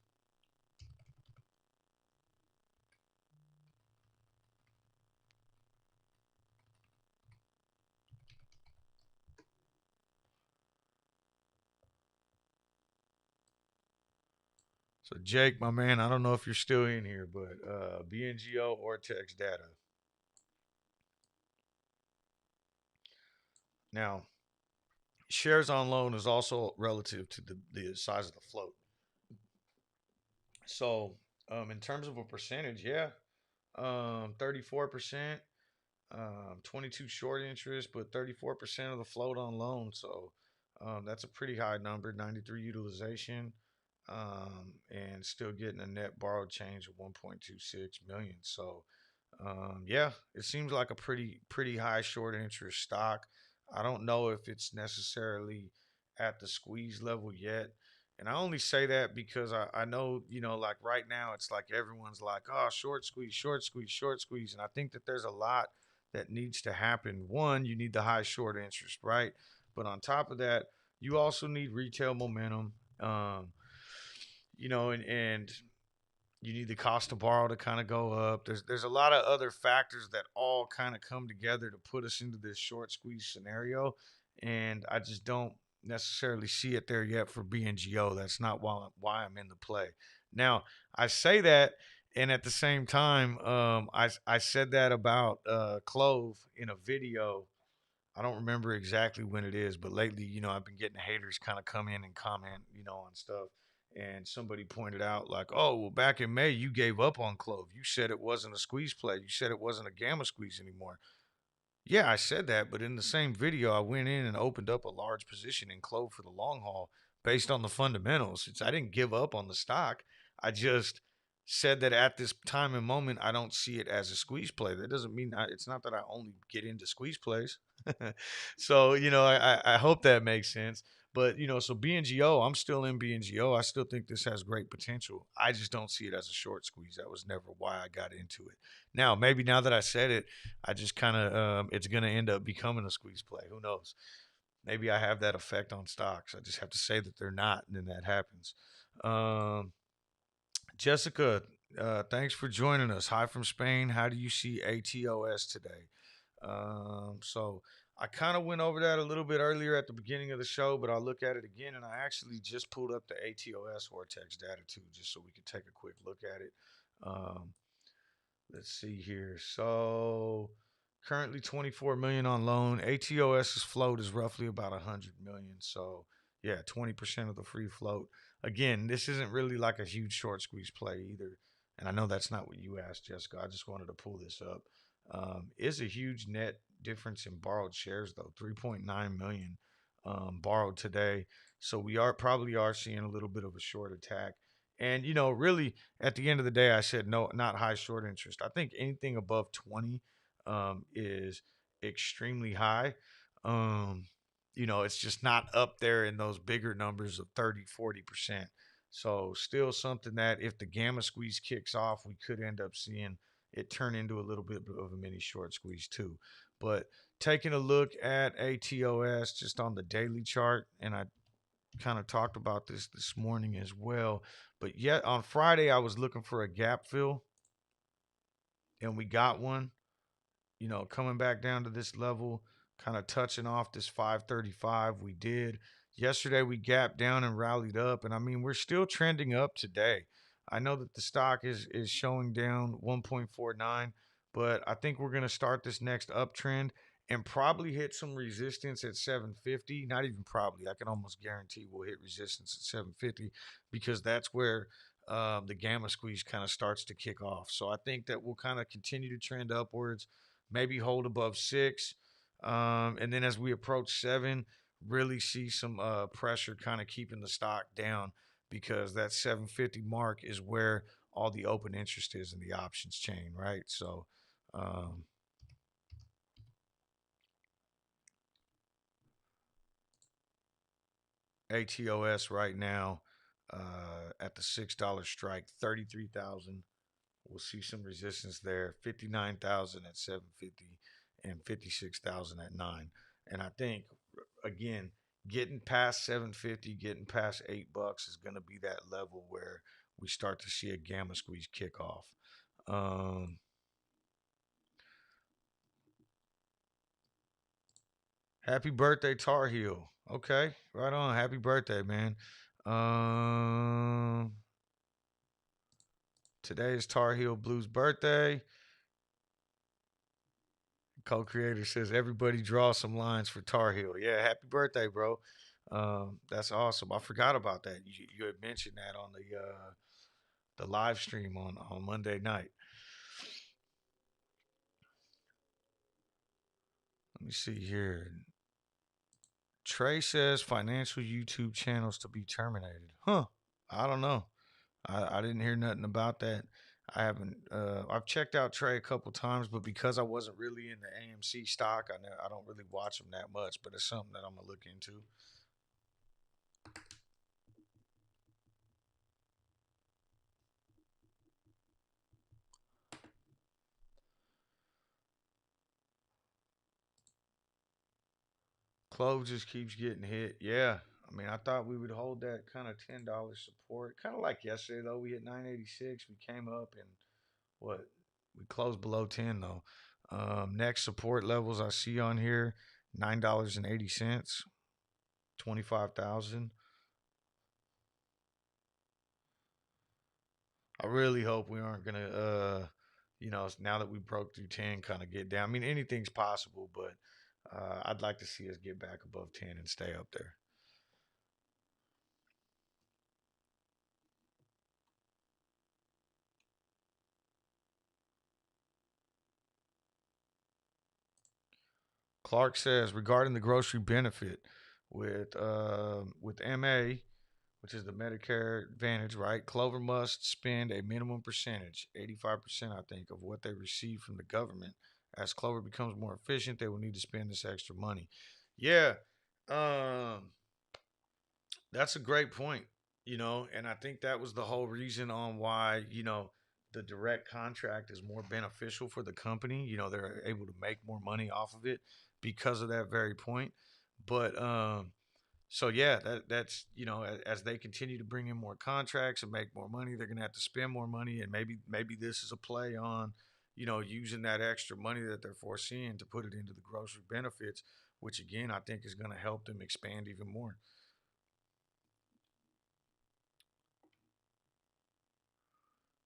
So Jake, my man, I don't know if you're still in here, but BNGO Ortex data. Now, shares on loan is also relative to the size of the float. So, in terms of a percentage, yeah, 34%, 22 short interest, but 34% of the float on loan. So, that's a pretty high number. 93 utilization. and still getting a net borrowed change of 1.26 million. So, yeah, it seems like a pretty high short interest stock. I don't know if it's necessarily at the squeeze level yet. And I only say that because I know, like right now, it's like everyone's like, oh, short squeeze, short squeeze, short squeeze. And I think that there's a lot that needs to happen. One, you need the high short interest, right? But on top of that, you also need retail momentum. And you need the cost to borrow to kind of go up. There's a lot of other factors that all kind of come together to put us into this short squeeze scenario, and I just don't necessarily see it there yet for BNGO. That's not why I'm in the play. Now I say that, and at the same time, I said that about CLOV in a video. I don't remember exactly when it is, but lately, I've been getting haters kind of come in and comment, on stuff. And somebody pointed out, like, oh, well, back in May, you gave up on Clove. You said it wasn't a squeeze play. You said it wasn't a gamma squeeze anymore. Yeah, I said that, but in the same video, I went in and opened up a large position in Clove for the long haul based on the fundamentals. I didn't give up on the stock. I just said that at this time and moment, I don't see it as a squeeze play. That doesn't mean it's not that I only get into squeeze plays. So, I hope that makes sense. But, so BNGO, I'm still in BNGO. I still think this has great potential. I just don't see it as a short squeeze. That was never why I got into it. Now, maybe now that I said it, I just kind of it's going to end up becoming a squeeze play. Who knows? Maybe I have that effect on stocks. I just have to say that they're not, and then that happens. Um, Jessica, thanks for joining us. Hi from Spain. How do you see ATOS today? So I kind of went over that a little bit earlier at the beginning of the show, but I'll look at it again, and I actually just pulled up the ATOS Vortex data too, just so we could take a quick look at it. Um, Let's see here. So currently 24 million on loan. ATOS's float is roughly about 100 million. So yeah, 20% of the free float. Again, this isn't really like a huge short squeeze play either. And I know that's not what you asked, Jessica. I just wanted to pull this up. Is a huge net difference in borrowed shares though. 3.9 million borrowed today. So we are seeing a little bit of a short attack. And really, at the end of the day, I said no, not high short interest. I think anything above 20 is extremely high. Um, it's just not up there in those bigger numbers of 30, 40%. So still something that if the gamma squeeze kicks off, we could end up seeing it turn into a little bit of a mini short squeeze too. But taking a look at ATOS just on the daily chart, and I kind of talked about this morning as well. But yet on Friday, I was looking for a gap fill, and we got one. Coming back down to this level, kind of touching off this 535. We did. Yesterday, we gapped down and rallied up. And I mean, we're still trending up today. I know that the stock is showing down 1.49, but I think we're going to start this next uptrend and probably hit some resistance at 750. Not even probably. I can almost guarantee we'll hit resistance at 750 because that's where the gamma squeeze kind of starts to kick off. So I think that we'll kind of continue to trend upwards, maybe hold above 6. And then as we approach 7, really see some pressure kind of keeping the stock down because that 750 mark is where all the open interest is in the options chain, right? So, um, ATOS right now at the $6 strike, 33,000. We'll see some resistance there. 59,000 at 750 and 56,000 at 9. And I think again, getting past 750, getting past $8 is going to be that level where we start to see a gamma squeeze kick off. Um, Happy birthday, Tar Heel. Okay, right on. Happy birthday, man. Um, Today is Tar Heel Blue's birthday. Co-creator says everybody draw some lines for Tar Heel. Yeah, happy birthday, bro. That's awesome. I forgot about that. You had mentioned that on the live stream on Monday night. Let me see here. Trey says financial YouTube channels to be terminated. Huh. I don't know. I didn't hear nothing about that. I haven't. I've checked out Trey a couple times, but because I wasn't really in the AMC stock, I don't really watch him that much. But it's something that I'm gonna look into. CLOV just keeps getting hit. Yeah, I mean, I thought we would hold that kind of $10 support, kind of like yesterday though. We hit 986. We came up and what? We closed below 10 though. Next support levels I see on here: $9.80, 25,000. I really hope we aren't gonna, now that we broke through 10, kind of get down. I mean, anything's possible, but I'd like to see us get back above 10 and stay up there. Clark says regarding the grocery benefit with MA, which is the Medicare Advantage, right? Clover must spend a minimum percentage, 85%, I think, of what they receive from the government. As Clover becomes more efficient, they will need to spend this extra money. Yeah, um, that's a great point, and I think that was the whole reason on why, the direct contract is more beneficial for the company. They're able to make more money off of it because of that very point. But so yeah, that's as they continue to bring in more contracts and make more money, they're gonna have to spend more money, and maybe this is a play on, using that extra money that they're foreseeing to put it into the grocery benefits, which again I think is gonna help them expand even more.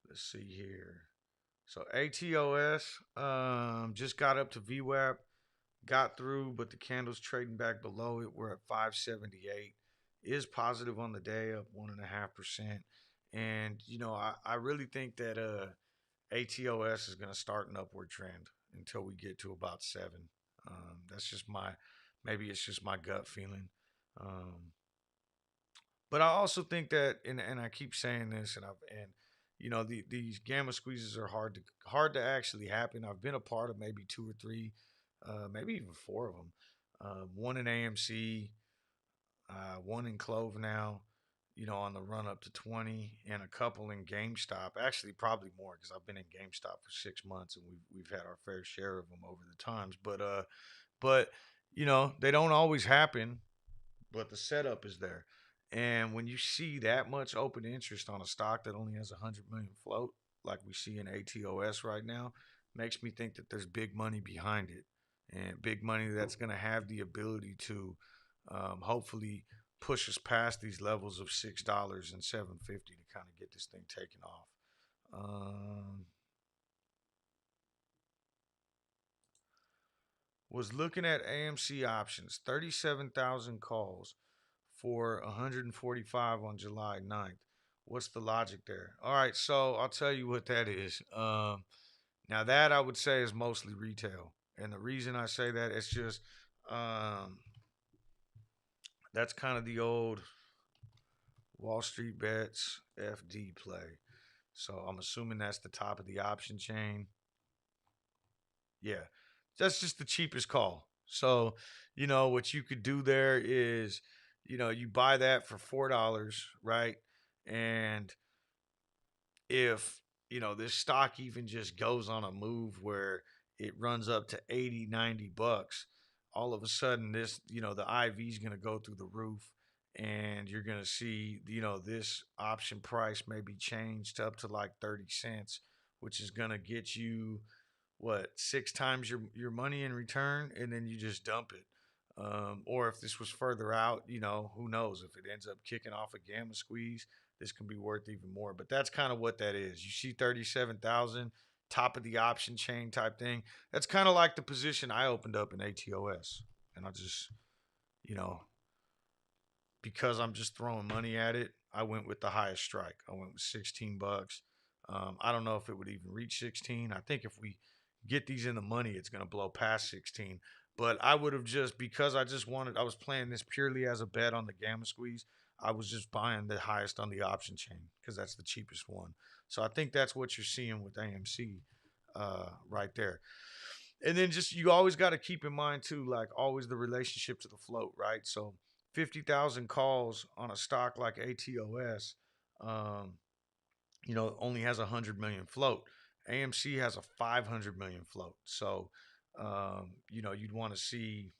Let's see here. So ATOS just got up to VWAP, got through, but the candle's trading back below it. We're at 578. Is positive on the day, up 1.5%. And I really think that ATOS is going to start an upward trend until we get to about 7. That's just maybe it's just my gut feeling. Um, but I also think that, and I keep saying this, and these gamma squeezes are hard to actually happen. I've been a part of maybe two or three, maybe even four of them. One in AMC, one in Clove now. On the run up to 20, and a couple in GameStop. Actually, probably more because I've been in GameStop for 6 months, and we've had our fair share of them over the times. But they don't always happen, but the setup is there. And when you see that much open interest on a stock that only has 100 million float, like we see in ATOS right now, makes me think that there's big money behind it, and big money that's going to have the ability to hopefully push us past these levels of $6 and 750 to kind of get this thing taken off. Was looking at AMC options, 37,000 calls for 145 on July 9th. What's the logic there? All right, so I'll tell you what that is. Now that I would say is mostly retail, and the reason I say that it's just um, that's kind of the old Wall Street bets FD play. So I'm assuming that's the top of the option chain. Yeah, that's just the cheapest call. So, what you could do there is, you buy that for $4, right? And if, this stock even just goes on a move where it runs up to 80, $90, all of a sudden this, the IV is going to go through the roof, and you're going to see, this option price may be changed up to like 30 cents, which is going to get you what, 6 times your money in return, and then you just dump it. Or if this was further out, who knows, if it ends up kicking off a gamma squeeze, this can be worth even more. But that's kind of what that is. You see 37,000, top of the option chain type thing. That's kind of like the position I opened up in ATOS. And I just, you know, because I'm just throwing money at it, I went with the highest strike. I went with $16. I don't know if it would even reach 16. I think if we get these in the money, it's going to blow past 16. But I would have just, because I was playing this purely as a bet on the gamma squeeze, I was just buying the highest on the option chain because that's the cheapest one. So I think that's what you're seeing with AMC right there. And then just you always got to keep in mind too, like always the relationship to the float, right? So 50,000 calls on a stock like ATOS, um, only has 100 million float. AMC has a 500 million float. So, you'd want to see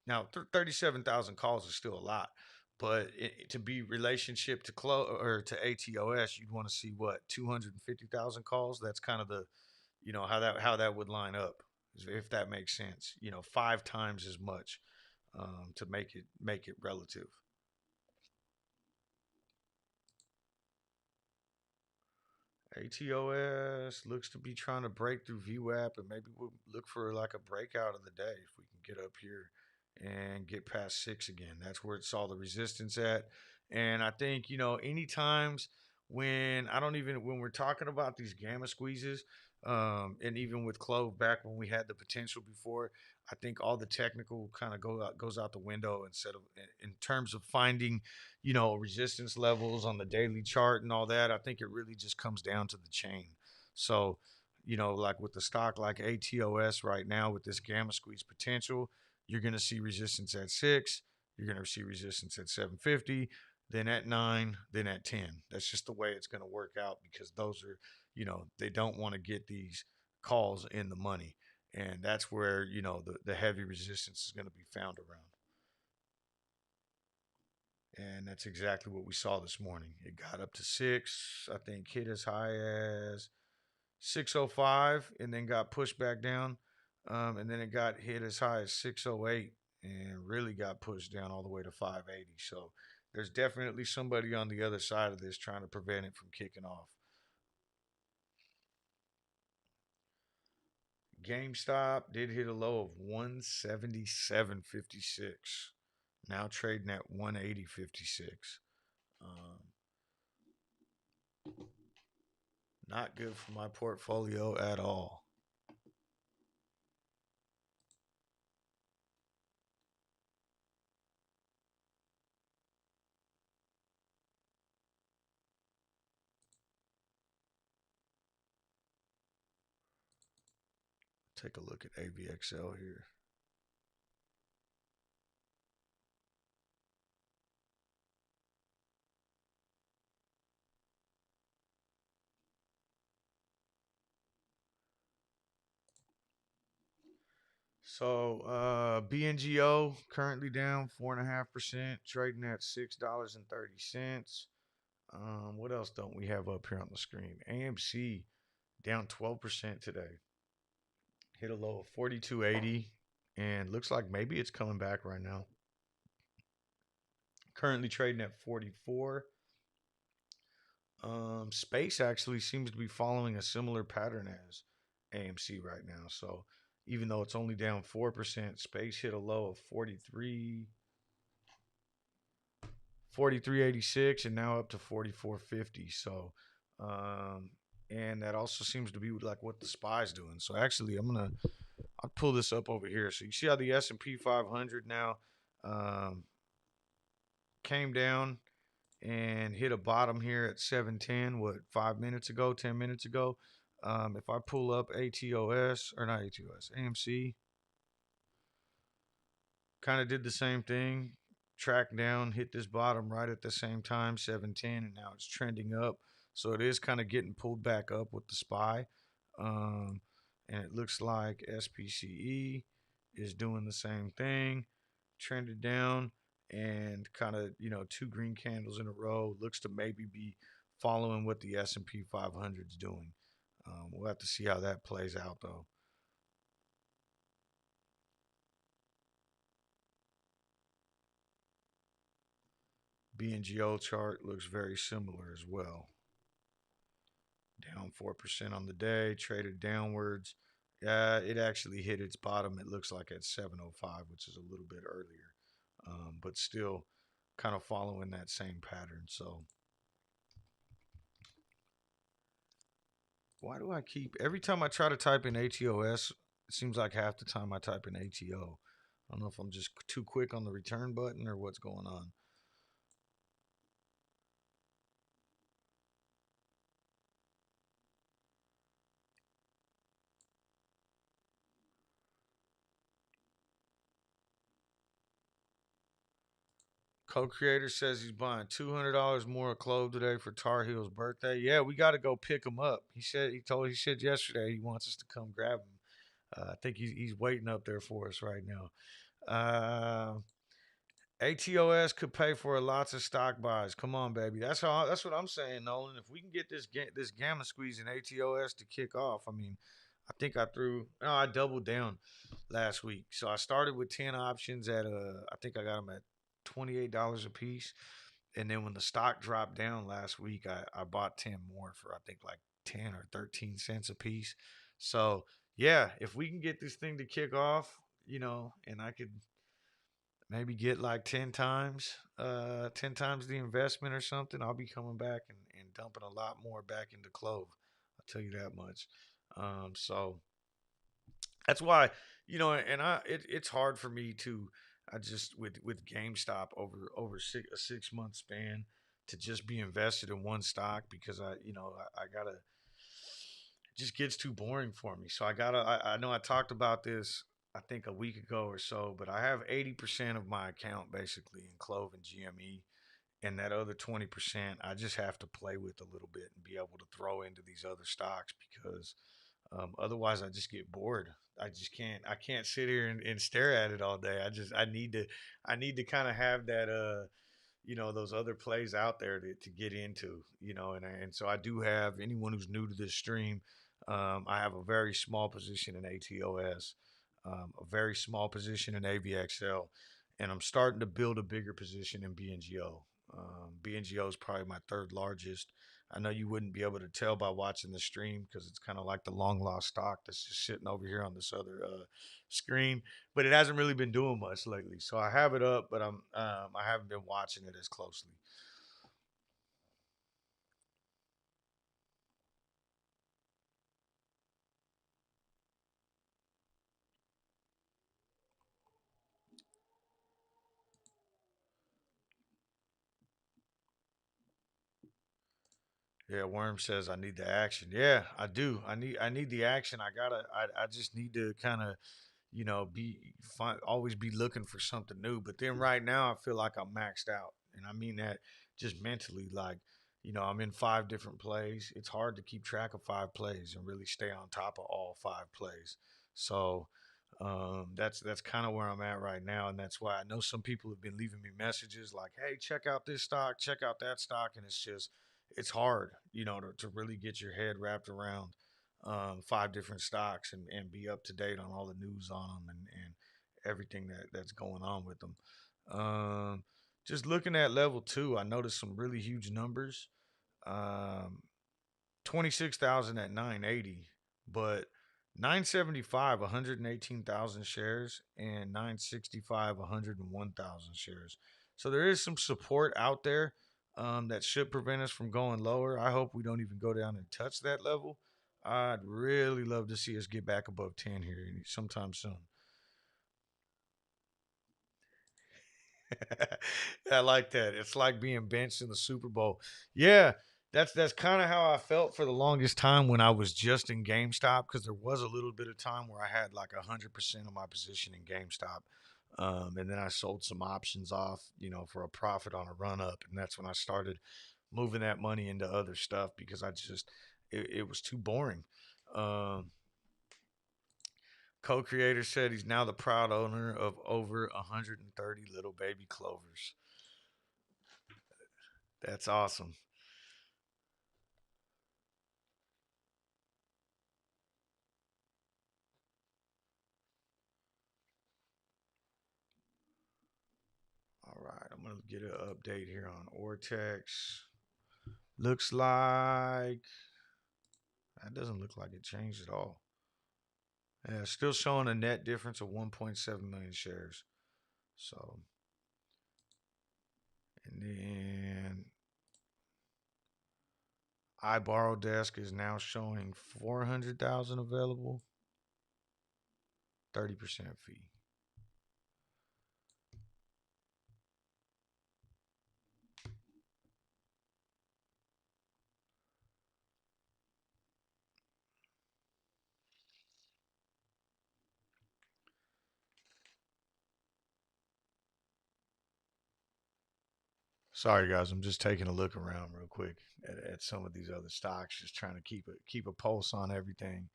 now 37,000 calls is still a lot, but to be relationship to or to ATOS, you'd want to see what 250,000 calls. That's kind of the, how that would line up, if that makes sense. 5 times as much, to make it relative. ATOS looks to be trying to break through VWAP, and maybe we'll look for like a breakout of the day if we can get up here and get past 6 again. That's where it saw the resistance at. And I think, any times when when we're talking about these gamma squeezes, and even with CLOV back when we had the potential before, I think all the technical kind of goes out the window instead of in terms of finding, resistance levels on the daily chart and all that. I think it really just comes down to the chain. So, like with the stock like ATOS right now with this gamma squeeze potential, you're going to see resistance at 6, you're going to see resistance at 750, then at 9, then at 10. That's just the way it's going to work out because those are, they don't want to get these calls in the money. And that's where, the heavy resistance is going to be found around. And that's exactly what we saw this morning. It got up to 6, I think hit as high as 605 and then got pushed back down. And then it got hit as high as 608 and really got pushed down all the way to 580. So there's definitely somebody on the other side of this trying to prevent it from kicking off. GameStop did hit a low of 177.56. Now trading at 180.56. Um, Not good for my portfolio at all. Take a look at AVXL here. So BNGO currently down 4.5%, trading at $6.30. What else don't we have up here on the screen? AMC down 12% today. Hit a low of 42.80, and looks like maybe it's coming back right now. Currently trading at 44. Space actually seems to be following a similar pattern as AMC right now. So even though it's only down 4%, Space hit a low of 43.86 and now up to 44.50. So and that also seems to be like what the SPY's doing. So actually I'll pull this up over here. So you see how the S&P 500 now came down and hit a bottom here at 710, 5 minutes ago, 10 minutes ago. If I pull up ATOS, or not ATOS, AMC, kind of did the same thing, tracked down, hit this bottom right at the same time, 710, and now it's trending up. So it is kind of getting pulled back up with the SPY. And it looks like SPCE is doing the same thing, trended down and kind of, 2 green candles in a row. Looks to maybe be following what the S&P 500 is doing. We'll have to see how that plays out, though. BNGO chart looks very similar as well. Down 4% on the day, traded downwards. It actually hit its bottom, it looks like at 705, which is a little bit earlier. But still kind of following that same pattern. So why do I keep every time I try to type in ATOS, it seems like half the time I type in ATO. I don't know if I'm just too quick on the return button or what's going on. Co-creator says he's buying $200 more of clove today for Tar Heel's birthday. Yeah, we got to go pick him up. He said yesterday he wants us to come grab him. I think he's waiting up there for us right now. ATOS could pay for lots of stock buys. Come on, baby. That's what I'm saying, Nolan. If we can get this gamma squeeze in ATOS to kick off, I mean, I think I doubled down last week. So I started with 10 options at I think I got them at $28 a piece. And then when the stock dropped down last week, I bought 10 more for I think like 10 or 13 cents a piece. So yeah, if we can get this thing to kick off, and I could maybe get like 10 times the investment or something, I'll be coming back and dumping a lot more back into clove. I'll tell you that much. So that's why, and it's hard for me to, I just with GameStop over a 6 month span to just be invested in one stock because I gotta, it just gets too boring for me. So I know I talked about this I think a week ago or so, but I have 80% of my account basically in Clove and GME, and that other 20% I just have to play with a little bit and be able to throw into these other stocks because otherwise I just get bored. I can't sit here and stare at it all day. I need to kind of have that those other plays out there to get into, and so I do have anyone who's new to this stream. I have a very small position in ATOS, a very small position in AVXL, and I'm starting to build a bigger position in BNGO. BNGO is probably my third largest. I know you wouldn't be able to tell by watching the stream because it's kind of like the long lost stock that's just sitting over here on this other screen, but it hasn't really been doing much lately. So I have it up, but I haven't been watching it as closely. Yeah, Worm says I need the action. Yeah, I do. I need the action. I just need to kind of always be looking for something new. But then right now I feel like I'm maxed out, and I mean that just mentally. Like, I'm in 5 different plays. It's hard to keep track of 5 plays and really stay on top of all 5 plays. So that's kind of where I'm at right now, and that's why I know some people have been leaving me messages like, "Hey, check out this stock, check out that stock," and it's hard, to really get your head wrapped around 5 different stocks and be up to date on all the news on them and everything that's going on with them. Um, just looking at level 2, I noticed some really huge numbers. Um, 26,000 at 980, but 975, 118,000 shares, and 965, 101,000 shares. So there is some support out there that should prevent us from going lower. I hope we don't even go down and touch that level. I'd really love to see us get back above 10 here sometime soon. I like that. It's like being benched in the Super Bowl. Yeah, that's kind of how I felt for the longest time when I was just in GameStop because there was a little bit of time where I had like 100% of my position in GameStop. And then I sold some options off, for a profit on a run up, and that's when I started moving that money into other stuff because it was too boring. Um, Co-creator said he's now the proud owner of over 130 little baby clovers. That's awesome. All right, I'm gonna get an update here on Ortex. Looks like that doesn't look like it changed at all. Yeah, still showing a net difference of 1.7 million shares. So, and then iBorrow Desk is now showing 400,000 available, 30% fee. Sorry, guys. I'm just taking a look around real quick at some of these other stocks, just trying to keep a pulse on everything.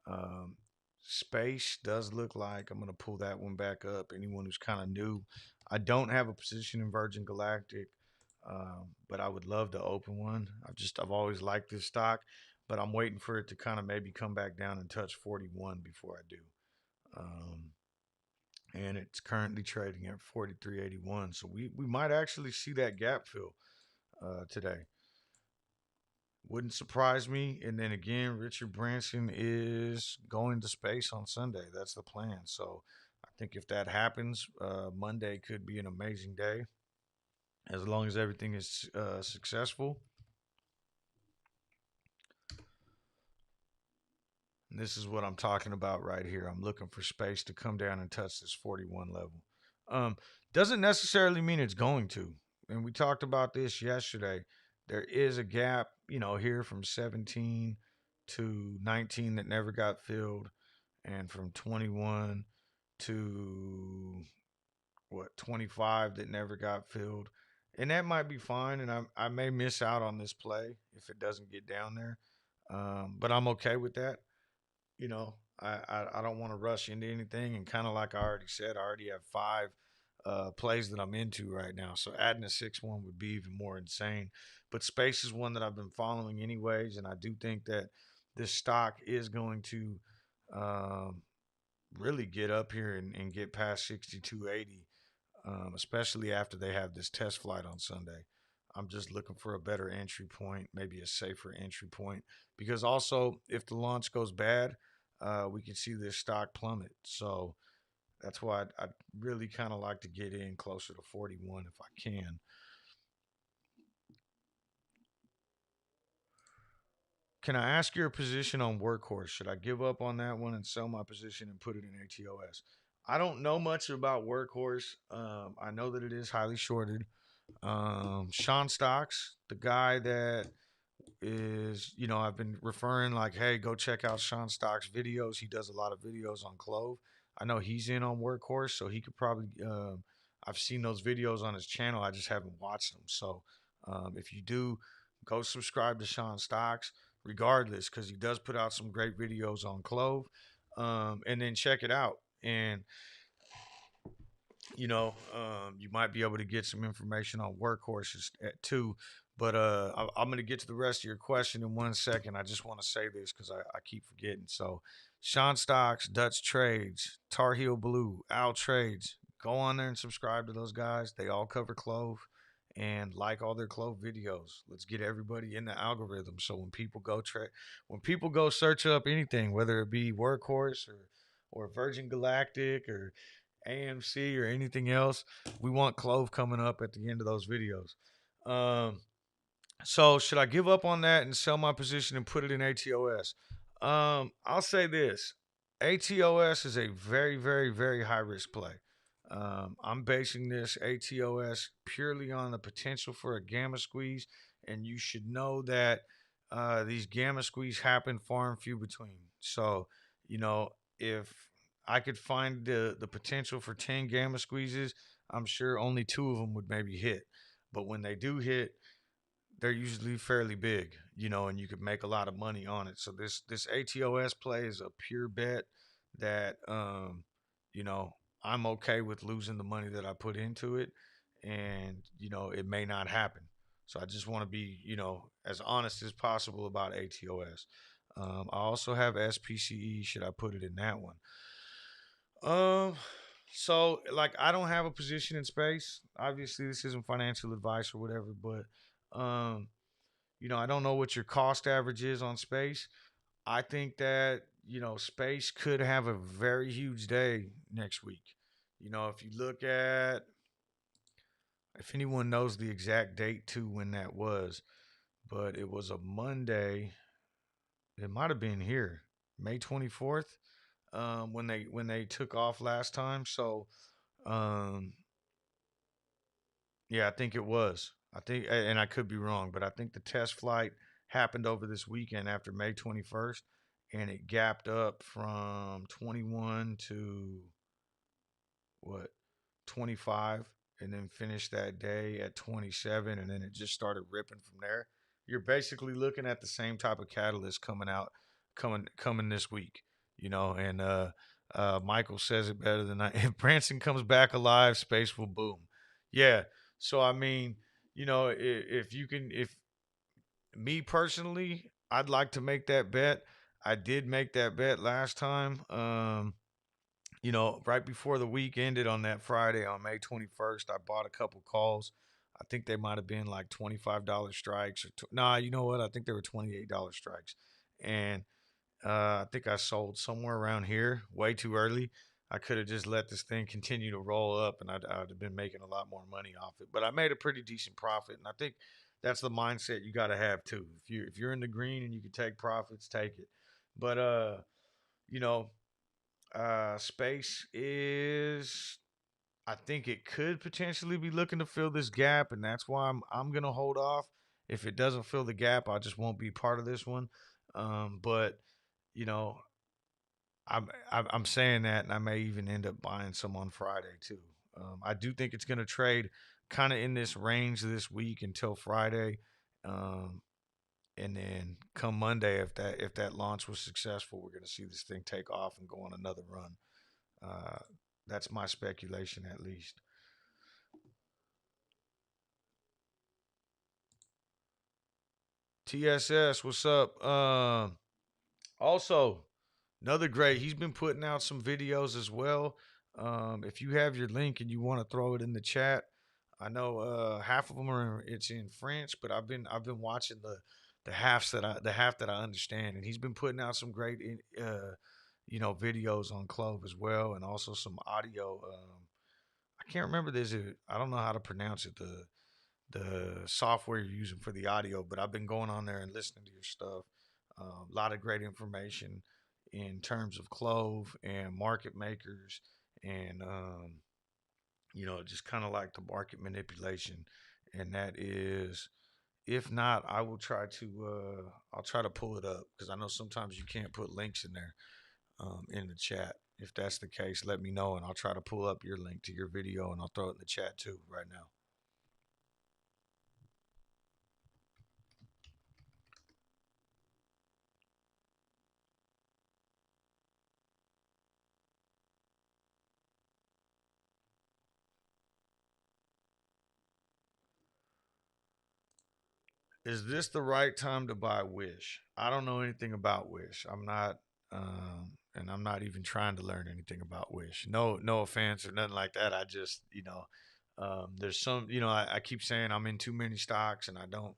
Um, Space does look like I'm going to pull that one back up. Anyone who's kind of new, I don't have a position in Virgin Galactic, but I would love to open one. I've always liked this stock, but I'm waiting for it to kind of maybe come back down and touch 41 before I do. Um, and it's currently trading at 43.81. So we might actually see that gap fill today. Wouldn't surprise me. And then again, Richard Branson is going to space on Sunday. That's the plan. So I think if that happens, Monday could be an amazing day as long as everything is successful. And this is what I'm talking about right here. I'm looking for space to come down and touch this 41 level. Um, doesn't necessarily mean it's going to. And we talked about this yesterday. There is a gap, here from 17 to 19 that never got filled, and from 21 to 25 that never got filled. And that might be fine. And I may miss out on this play if it doesn't get down there. But I'm okay with that. I don't want to rush into anything, and kind of like I already said, I already have five plays that I'm into right now. So adding a sixth one would be even more insane. But space is one that I've been following anyways, and I do think that this stock is going to um, really get up here and get past 62.80, especially after they have this test flight on Sunday. I'm just looking for a better entry point, maybe a safer entry point, because also if the launch goes bad, we can see this stock plummet. So that's why I'd really kind of like to get in closer to 41 if I can. Can I ask your position on Workhorse? Should I give up on that one and sell my position and put it in ATOS? I don't know much about Workhorse. I know that it is highly shorted. Sean Stocks, the guy that is, I've been referring like, hey, go check out Sean Stocks videos. He does a lot of videos on CLOV. I know he's in on Workhorse, so he could probably. I've seen those videos on his channel. I just haven't watched them. So if you do, go subscribe to Sean Stocks, regardless, because he does put out some great videos on CLOV. And then check it out. And you might be able to get some information on workhorses too. But I'm going to get to the rest of your question in 1 second. I just want to say this because I keep forgetting. So, Sean Stocks, Dutch Trades, Tar Heel Blue, Al Trades. Go on there and subscribe to those guys. They all cover CLOV and like all their CLOV videos. Let's get everybody in the algorithm. So when people go search up anything, whether it be Workhorse or Virgin Galactic or AMC or anything else, we want CLOV coming up at the end of those videos. So should I give up on that and sell my position and put it in ATOS? I'll say this: ATOS is a very, very, very high risk play. I'm basing this ATOS purely on the potential for a gamma squeeze, and you should know that these gamma squeeze happen far and few between. So, if I could find the potential for 10 gamma squeezes, I'm sure only two of them would maybe hit. But when they do hit, they're usually fairly big, and you could make a lot of money on it. So this ATOS play is a pure bet that you know, I'm okay with losing the money that I put into it, and it may not happen. So I just want to be, as honest as possible about ATOS. I also have SPCE. Should I put it in that one? Um, so like I don't have a position in space. Obviously, this isn't financial advice or whatever, but um, I don't know what your cost average is on space. I think that, space could have a very huge day next week. If you look at, if anyone knows the exact date to when that was, but it was a Monday. It might have been here, May 24th, when they took off last time. So, um, yeah, I think it was. I think, and I could be wrong, but I think the test flight happened over this weekend after May 21st, and it gapped up from 21 to what, 25. and then finished that day at 27, and then it just started ripping from there. You're basically looking at the same type of catalyst coming out, coming this week, and Michael says it better than I. If Branson comes back alive, space will boom. Yeah. So I mean, if you can, if me personally, I'd like to make that bet. I did make that bet last time. Right before the week ended on that Friday on May 21st, I bought a couple calls. I think they might have been like $25 strikes nah, you know what? I think they were $28 strikes. And I think I sold somewhere around here way too early. I could have just let this thing continue to roll up, and I'd have been making a lot more money off it. But I made a pretty decent profit, and I think that's the mindset you got to have too. If you're in the green and you can take profits, take it. But you know, space is. I think it could potentially be looking to fill this gap, and that's why I'm gonna hold off. If it doesn't fill the gap, I just won't be part of this one. But you know, I'm saying that, and I may even end up buying some on Friday too. I do think it's gonna trade kind of in this range this week until Friday, um, and then come Monday, if that launch was successful, we're gonna see this thing take off and go on another run. Uh, that's my speculation, at least. TSS, what's up? Also, another great. He's been putting out some videos as well. If you have your link and you want to throw it in the chat, I know half of them it's in French, but I've been watching the half that I understand, and he's been putting out some great videos on CLOV as well, and also some audio. I can't remember this. I don't know how to pronounce it. The software you're using for the audio, but I've been going on there and listening to your stuff. A lot of great information in terms of CLOV and market makers, and just kind of like the market manipulation. And that is, if not, I will try to I'll try to pull it up, because I know sometimes you can't put links in there in the chat. If that's the case, let me know, and I'll try to pull up your link to your video, and I'll throw it in the chat too right now. Is this the right time to buy Wish? I don't know anything about Wish. I'm not, and I'm not even trying to learn anything about Wish. No, no offense or nothing like that. I just, there's some, I keep saying I'm in too many stocks, and I don't,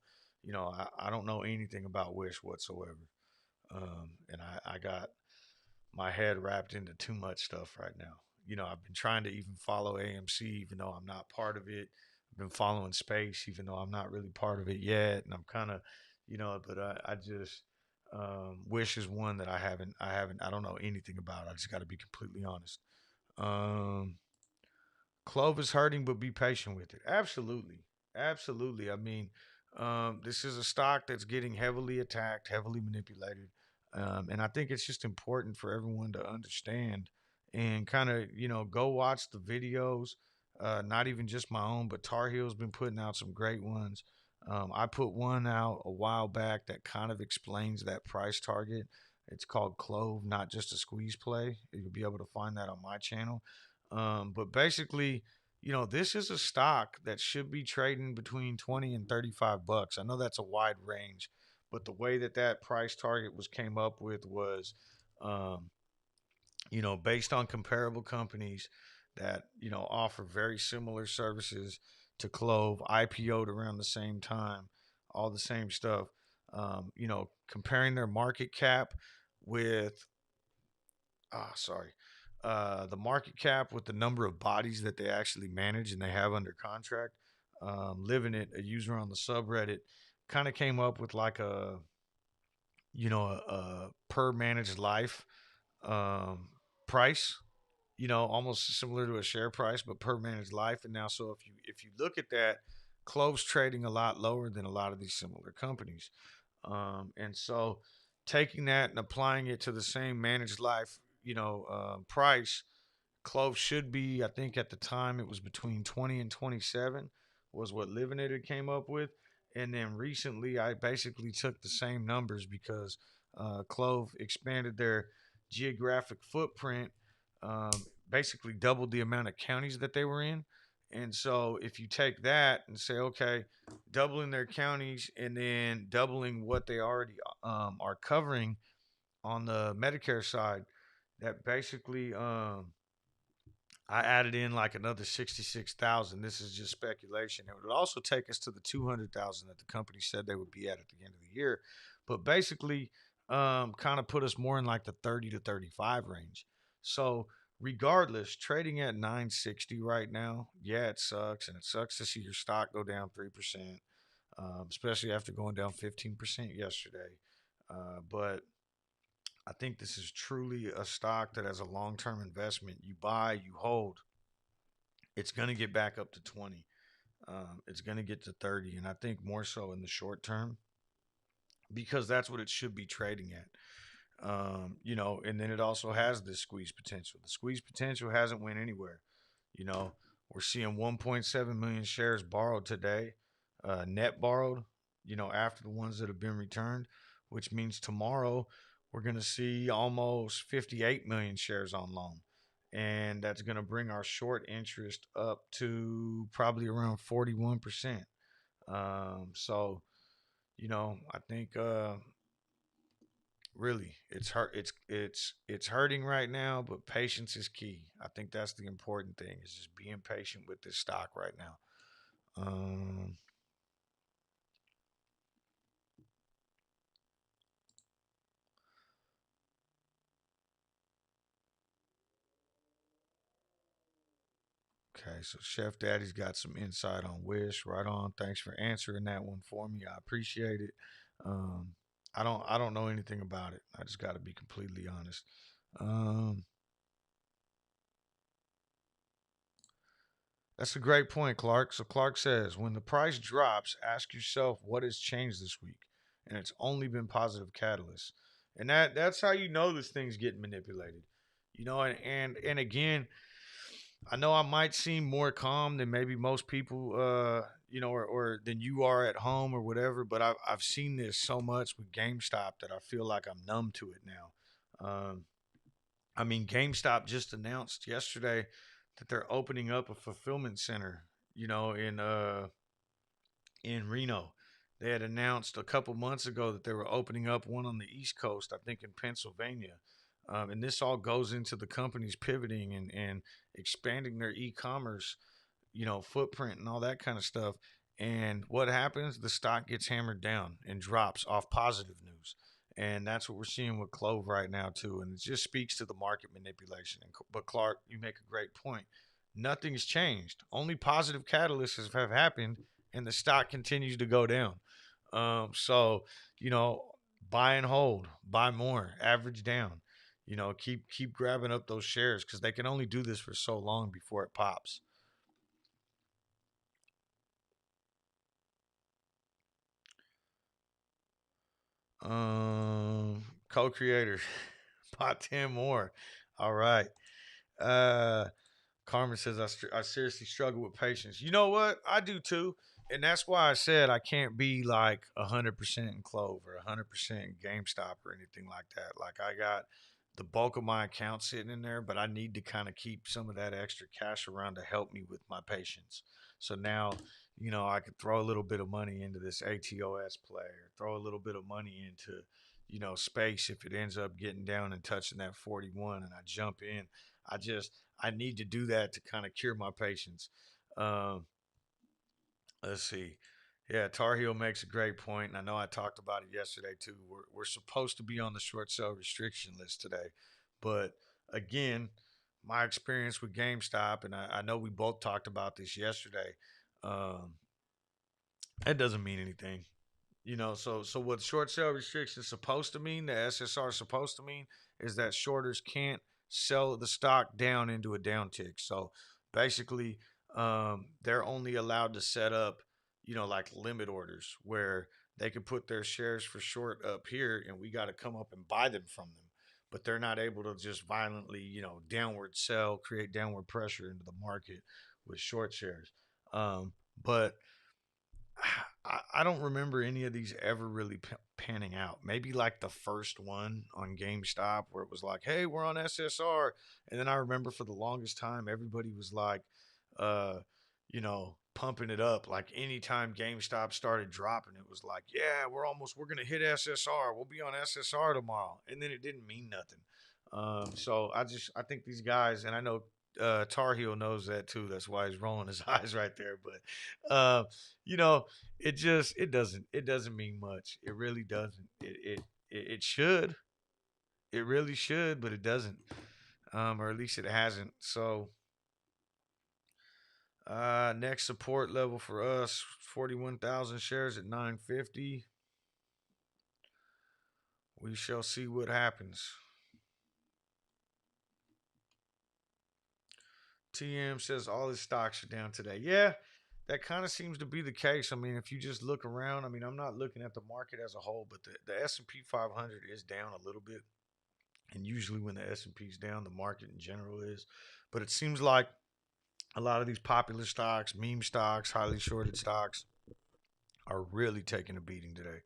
I don't know anything about Wish whatsoever. And I got my head wrapped into too much stuff right now. I've been trying to even follow AMC, even though I'm not part of it. I've been following Space, even though I'm not really part of it yet. And I'm kind of, but I just, Wish is one that I don't know anything about. I just got to be completely honest. Um, Clove is hurting, but be patient with it. Absolutely. Absolutely. I mean, this is a stock that's getting heavily attacked, heavily manipulated. And I think it's just important for everyone to understand and kind of, go watch the videos. Not even just my own, but Tar Heel's been putting out some great ones. I put one out a while back that kind of explains that price target. It's called Clove, not just a squeeze play. You'll be able to find that on my channel. But basically, this is a stock that should be trading between 20 and 35 bucks. I know that's a wide range, but the way that price target was came up with was, um, based on comparable companies that, offer very similar services to Clove, IPO'd around the same time, all the same stuff. Comparing their market cap with sorry, the market cap with the number of bodies that they actually manage and they have under contract. Living it, a user on the subreddit, kind of came up with like a per managed life um, price. Almost similar to a share price, but per managed life. And now, so if you look at that, Clove's trading a lot lower than a lot of these similar companies. And so taking that and applying it to the same managed life, price, CLOV should be, I think at the time it was between 20 and 27 was what Living It had came up with. And then recently I basically took the same numbers because CLOV expanded their geographic footprint, um, basically doubled the amount of counties that they were in. And so if you take that and say, okay, doubling their counties and then doubling what they already are covering on the Medicare side, that basically I added in like another 66,000. This is just speculation. It would also take us to the 200,000 that the company said they would be at the end of the year, but basically, kind of put us more in like the 30 to 35 range. So, regardless, trading at 960 right now, yeah, it sucks, and it sucks to see your stock go down 3%, especially after going down 15% yesterday. But I think this is truly a stock that, as a long term investment, you buy, you hold, it's going to get back up to 20. It's going to get to 30. And I think more so in the short term because that's what it should be trading at. And then it also has this squeeze potential. The squeeze potential hasn't went anywhere. You know, we're seeing 1.7 million shares borrowed today, net borrowed, after the ones that have been returned, which means tomorrow we're going to see almost 58 million shares on loan. And that's going to bring our short interest up to probably around 41%. So, I think really it's hurting right now, but patience is key. I think that's the important thing is just being patient with this stock right now. um okay, so Chef Daddy's got some insight on Wish. Right on, thanks for answering that one for me, I appreciate it. um I don't know anything about it. I just got to be completely honest. um That's a great point, Clark. So Clark says, when the price drops, ask yourself what has changed this week, and it's only been positive catalysts. And that's how you know this thing's getting manipulated. And again, I know I might seem more calm than maybe most people, or than you are at home or whatever. But I've seen this so much with GameStop that I feel like I'm numb to it now. I mean, GameStop just announced yesterday that they're opening up a fulfillment center, in Reno. They had announced a couple months ago that they were opening up one on the East Coast, I think in Pennsylvania. And this all goes into the company's pivoting and expanding their e-commerce, footprint and all that kind of stuff. And what happens? The stock gets hammered down and drops off positive news. And that's what we're seeing with CLOV right now too. And it just speaks to the market manipulation. But Clark, you make a great point. Nothing's changed. Only positive catalysts have happened, and the stock continues to go down. So you know, buy and hold, buy more, average down. Keep grabbing up those shares because they can only do this for so long before it pops. Co-creator, bought 10 more. All right. Uh, Carmen says, I seriously struggle with patience. You know what? I do too. And that's why I said I can't be like 100% in Clove or 100% in GameStop or anything like that. Like, I got the bulk of my account sitting in there, but I need to kind of keep some of that extra cash around to help me with my patience. So now, I could throw a little bit of money into this ATOS play or throw a little bit of money into, space if it ends up getting down and touching that 41 and I jump in. I need to do that to kind of cure my patience. Um, let's see. Yeah, Tar Heel makes a great point, and I know I talked about it yesterday too. We're supposed to be on the short sale restriction list today, but again, my experience with GameStop, and I know we both talked about this yesterday. Um, that doesn't mean anything. So what short sale restriction is supposed to mean, the SSR is supposed to mean, is that shorters can't sell the stock down into a downtick. So basically, they're only allowed to set up, like limit orders where they could put their shares for short up here, and we got to come up and buy them from them. but they're not able to just violently, downward sell, create downward pressure into the market with short shares. But I don't remember any of these ever really panning out. Maybe like the first one on GameStop where it was like, "Hey, we're on SSR," and then I remember for the longest time everybody was like, pumping it up. Like anytime GameStop started dropping, it was like, "Yeah, we're gonna hit SSR. We'll be on SSR tomorrow," and then it didn't mean nothing. So I think these guys, and I know Tar Heel knows that too. That's why he's rolling his eyes right there. But you know, it doesn't mean much. It really doesn't. It should. It really should, but it doesn't. Or at least it hasn't. So next support level for us, 41,000 shares at 950. We shall see what happens. TM says all his stocks are down today. Yeah, that kind of seems to be the case. I mean, if you just look around, I mean, I'm not looking at the market as a whole, but the S&P 500 is down a little bit. And usually when the S&P is down, the market in general is. But it seems like a lot of these popular stocks, meme stocks, highly shorted stocks are really taking a beating today.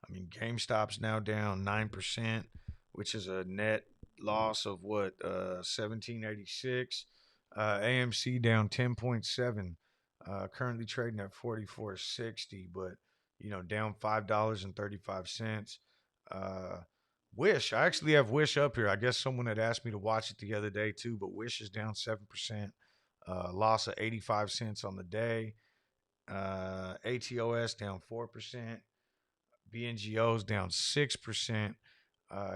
I mean, GameStop's now down 9%, which is a net loss of what 1786. AMC down 10.7, currently trading at 44.60, but down $5.35. Wish, I actually have Wish up here. I guess someone had asked me to watch it the other day too, but Wish is down 7%, loss of 85 cents on the day. ATOS down 4%. BNGO is down 6%.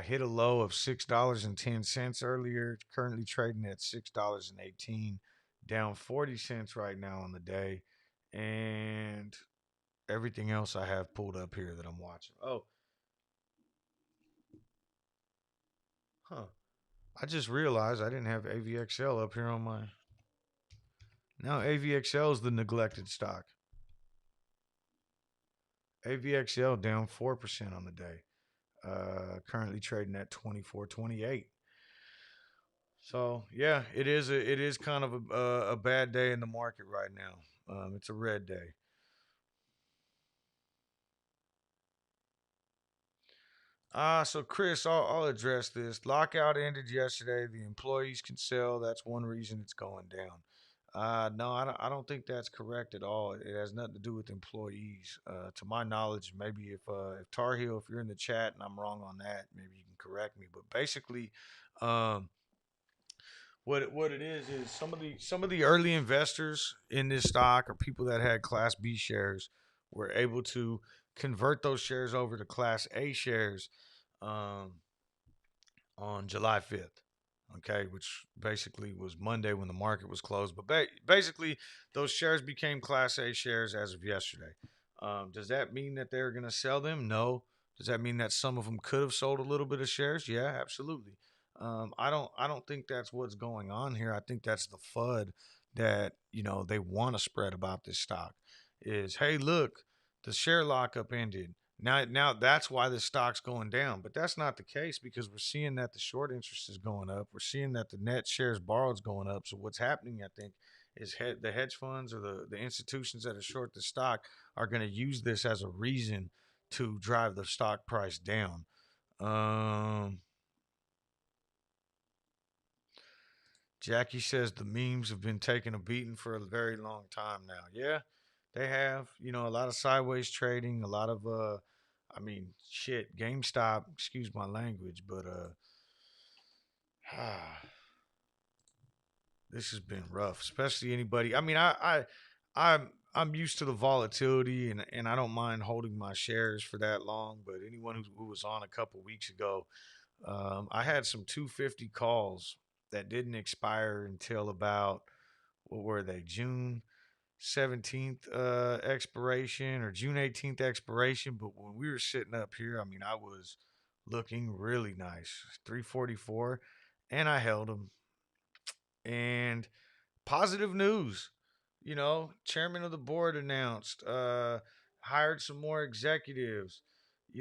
Hit a low of $6.10 earlier. Currently trading at $6.18, down 40 cents right now on the day. And everything else I have pulled up here that I'm watching. Oh, huh. I just realized I didn't have AVXL up here on my. Now AVXL is the neglected stock. AVXL down 4% on the day. Currently trading at 24.28. So yeah, it is kind of a bad day in the market right now. It's a red day. So Chris, I'll address this. Lockout ended yesterday. The employees can sell. That's one reason it's going down. No, I don't think that's correct at all. It has nothing to do with employees. To my knowledge, maybe if Tar Heel, if you're in the chat and I'm wrong on that, maybe you can correct me. But basically, um, what it is some of the early investors in this stock or people that had Class B shares were able to convert those shares over to Class A shares um, on July 5th. Okay, which basically was Monday when the market was closed. But basically, those shares became Class A shares as of yesterday. Does that mean that they're going to sell them? No. Does that mean that some of them could have sold a little bit of shares? Yeah, absolutely. I don't think that's what's going on here. I think that's the FUD that they want to spread about this stock. Is hey, look, the share lockup ended. Now that's why the stock's going down, but that's not the case because we're seeing that the short interest is going up. We're seeing that the net shares borrowed is going up. So what's happening, I think, is the hedge funds or the institutions that are short the stock are going to use this as a reason to drive the stock price down. Um, Jackie says the memes have been taking a beating for a very long time now. Yeah, they have. A lot of sideways trading, a lot of I mean, shit, GameStop, excuse my language, but this has been rough, especially anybody. I mean, I'm used to the volatility and I don't mind holding my shares for that long, but anyone who was on a couple weeks ago, I had some 250 calls that didn't expire until about what were they? June 17th expiration or June 18th expiration. But when we were sitting up here, I mean, I was looking really nice, 344, and I held them. And positive news, chairman of the board announced, hired some more executives.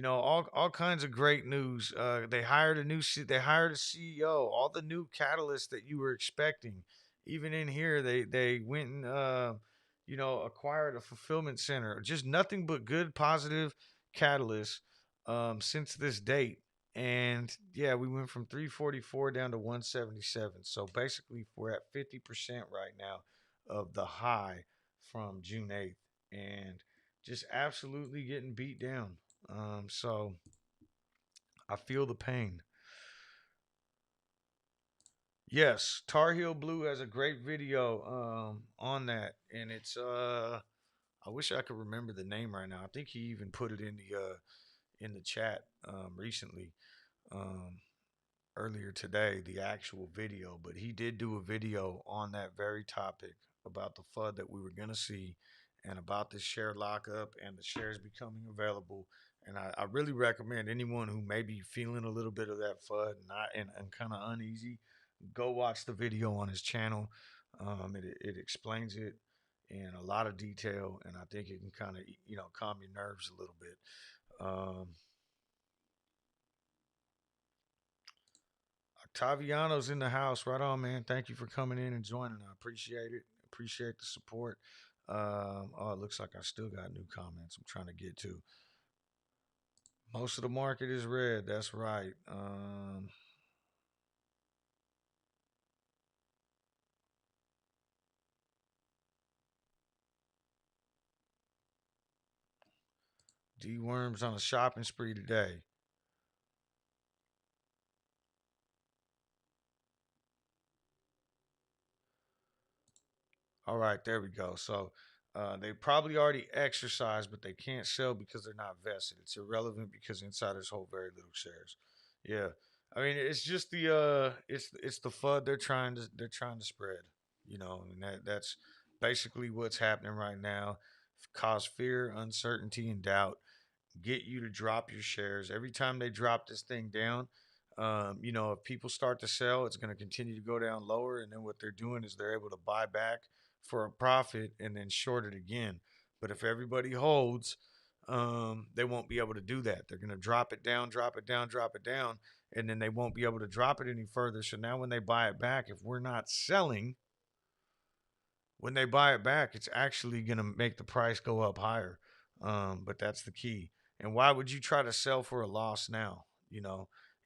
all kinds of great news. They hired a CEO. All the new catalysts that you were expecting, even in here, they went and acquired a fulfillment center. Just nothing but good, positive catalysts since this date. And yeah, we went from 344 down to 177. So basically, we're at 50% right now of the high from June 8th, and just absolutely getting beat down. So I feel the pain. Yes, Tar Heel Blue has a great video on that, and it's I wish I could remember the name right now. I think he even put it in the chat recently. Um, Earlier today, the actual video, but he did do a video on that very topic about the FUD that we were going to see and about this share lockup and the shares becoming available. And I really recommend anyone who may be feeling a little bit of that FUD and kind of uneasy, go watch the video on his channel. It explains it in a lot of detail, and I think it can kind of calm your nerves a little bit. Um, Octaviano's in the house. Right on, man. Thank you for coming in and joining. I appreciate it. Appreciate the support. Oh, it looks like I still got new comments I'm trying to get to. Most of the market is red. That's right. D Worms on a shopping spree today. All right, there we go. So they probably already exercised, but they can't sell because they're not vested. It's irrelevant because insiders hold very little shares. Yeah, I mean it's just it's the FUD they're trying to spread, and that's basically what's happening right now. Cause fear, uncertainty, and doubt, get you to drop your shares. Every time they drop this thing down, if people start to sell, it's going to continue to go down lower. And then what they're doing is they're able to buy back for a profit and then short it again. But if everybody holds, they won't be able to do that. They're going to drop it down, drop it down, drop it down, and then they won't be able to drop it any further. So now when they buy it back, if we're not selling, when they buy it back, it's actually going to make the price go up higher. But that's the key. And why would you try to sell for a loss now?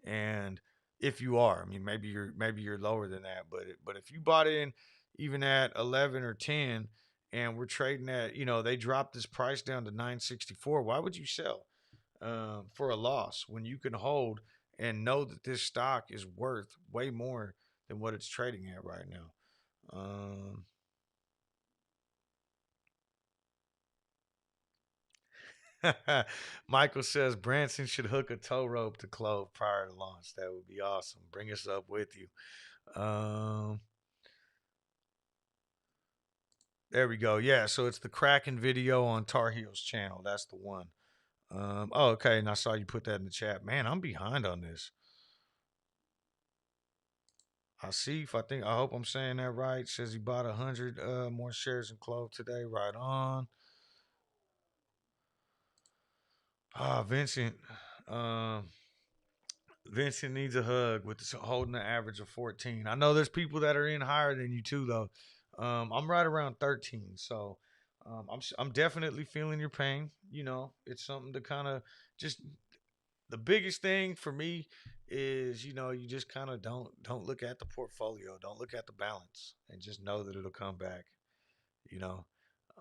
And if you are, I mean, maybe you're lower than that, but if you bought in even at 11 or 10, and we're trading at, they dropped this price down to 964. Why would you sell for a loss when you can hold and know that this stock is worth way more than what it's trading at right now? Um, Michael says Branson should hook a tow rope to CLOV prior to launch. That would be awesome. Bring us up with you. Um, there we go. Yeah, so it's the Kraken video on Tar Heels channel. That's the one. Oh, okay. And I saw you put that in the chat. Man, I'm behind on this. Asif, I hope I'm saying that right. Says he bought 100 more shares in CLOV today. Right on. Vincent. Um, Vincent needs a hug with holding an average of 14. I know there's people that are in higher than you too, though. I'm right around 13, so I'm definitely feeling your pain. It's something to kind of just. The biggest thing for me is you just kind of don't look at the portfolio, don't look at the balance, and just know that it'll come back. You know,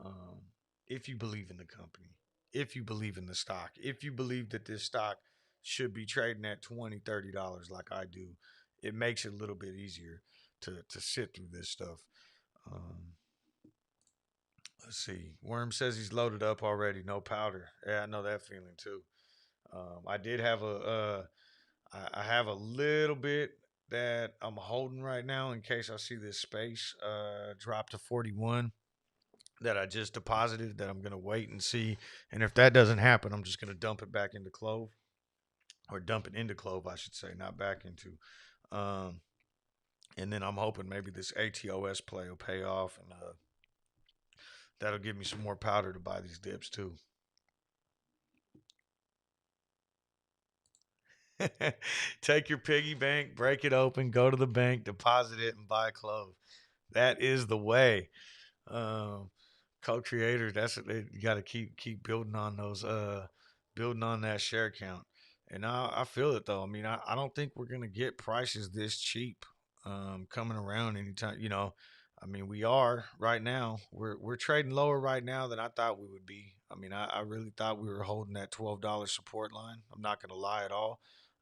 um, if you believe in the company, if you believe in the stock, if you believe that this stock should be trading at $20, $30 like I do, it makes it a little bit easier to sit through this stuff. Um, let's see. Worm says he's loaded up already, no powder. Yeah, I know that feeling too. I did have I have a little bit that I'm holding right now in case I see this space drop to 41 that I just deposited, that I'm going to wait and see. And if that doesn't happen, I'm just going to dump it back into CLOV, or dump it into CLOV, I should say, not back into. Um, and then I'm hoping maybe this ATOS play will pay off, and that'll give me some more powder to buy these dips too. Take your piggy bank, break it open, go to the bank, deposit it, and buy clothes. That is the way. Um, Co-creators, that's what you got to keep building on those, building on that share count. And I feel it though. I mean, I don't think we're gonna get prices this cheap, coming around anytime. I mean, we are right now. We're trading lower right now than I thought we would be. I mean, I really thought we were holding that $12 support line. I'm not gonna lie at all.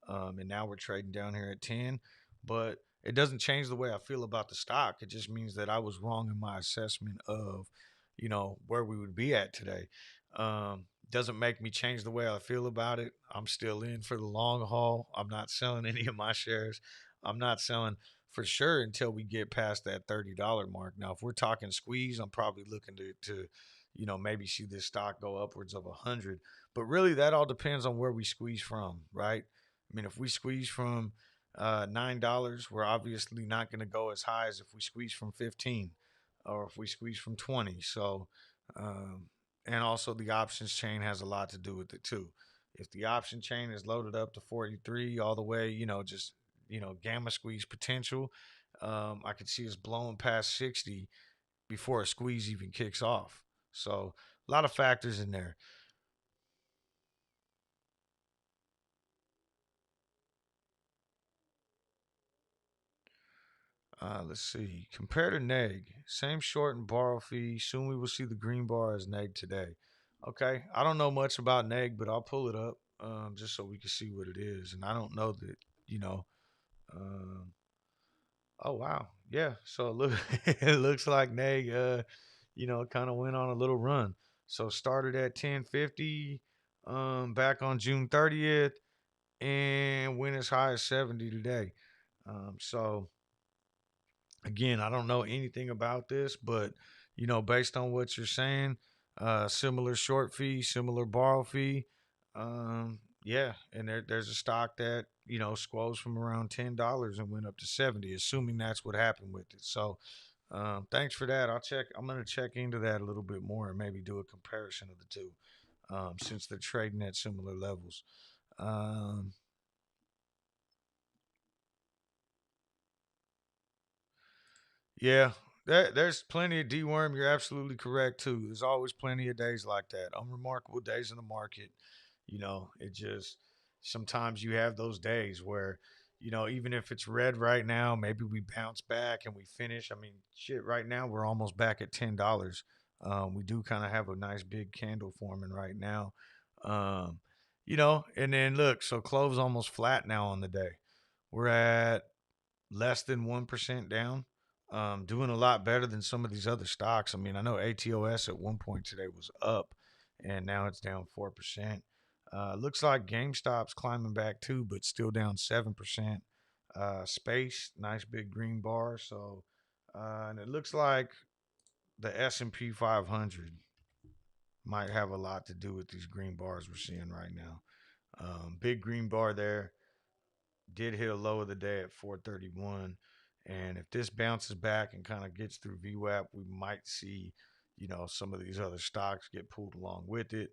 And now we're trading down here at 10, but it doesn't change the way I feel about the stock. It just means that I was wrong in my assessment of, where we would be at today. Doesn't make me change the way I feel about it. I'm still in for the long haul. I'm not selling any of my shares. I'm not selling for sure until we get past that $30 mark. Now, if we're talking squeeze, I'm probably looking to maybe see this stock go upwards of 100. But really, that all depends on where we squeeze from, right? I mean, if we squeeze from $9, we're obviously not going to go as high as if we squeeze from 15 or if we squeeze from 20. So, um, and also the options chain has a lot to do with it too. If the option chain is loaded up to 43 all the way, just gamma squeeze potential, I could see us blowing past 60 before a squeeze even kicks off. So a lot of factors in there. Let's see. Compare to neg. Same short and borrow fee. Soon we will see the green bar as neg today. Okay. I don't know much about neg, but I'll pull it up, just so we can see what it is. And I don't know that, you know. Um, oh wow. Yeah. So it looks like neg, kind of went on a little run. So started at 1050, back on June 30th, and went as high as 70 today. So again, I don't know anything about this, but based on what you're saying, similar short fee, similar borrow fee, yeah, and there's a stock that squoze from around $10 and went up to 70, assuming that's what happened with it. So, thanks for that. I'm gonna check into that a little bit more and maybe do a comparison of the two, since they're trading at similar levels. Um, Yeah, there's plenty of deworm. You're absolutely correct too. There's always plenty of days like that. Unremarkable days in the market. It just sometimes you have those days where, even if it's red right now, maybe we bounce back and we finish. I mean, shit, right now we're almost back at $10. We do kind of have a nice big candle forming right now. Um, and then look, so clove's almost flat now on the day. We're at less than 1% down. Doing a lot better than some of these other stocks. I mean, I know ATOS at one point today was up, and now it's down 4%. Looks like GameStop's climbing back too, but still down 7%. Space, nice big green bar. So, and it looks like the S&P 500 might have a lot to do with these green bars we're seeing right now. Big green bar there, did hit a low of the day at 431. And if this bounces back and kind of gets through VWAP, we might see, some of these other stocks get pulled along with it.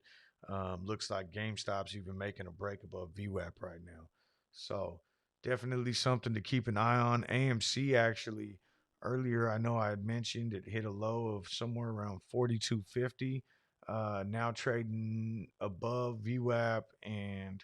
Looks like GameStop's even making a break above VWAP right now. So definitely something to keep an eye on. AMC actually, earlier, I know I had mentioned it hit a low of somewhere around 42.50. Now trading above VWAP and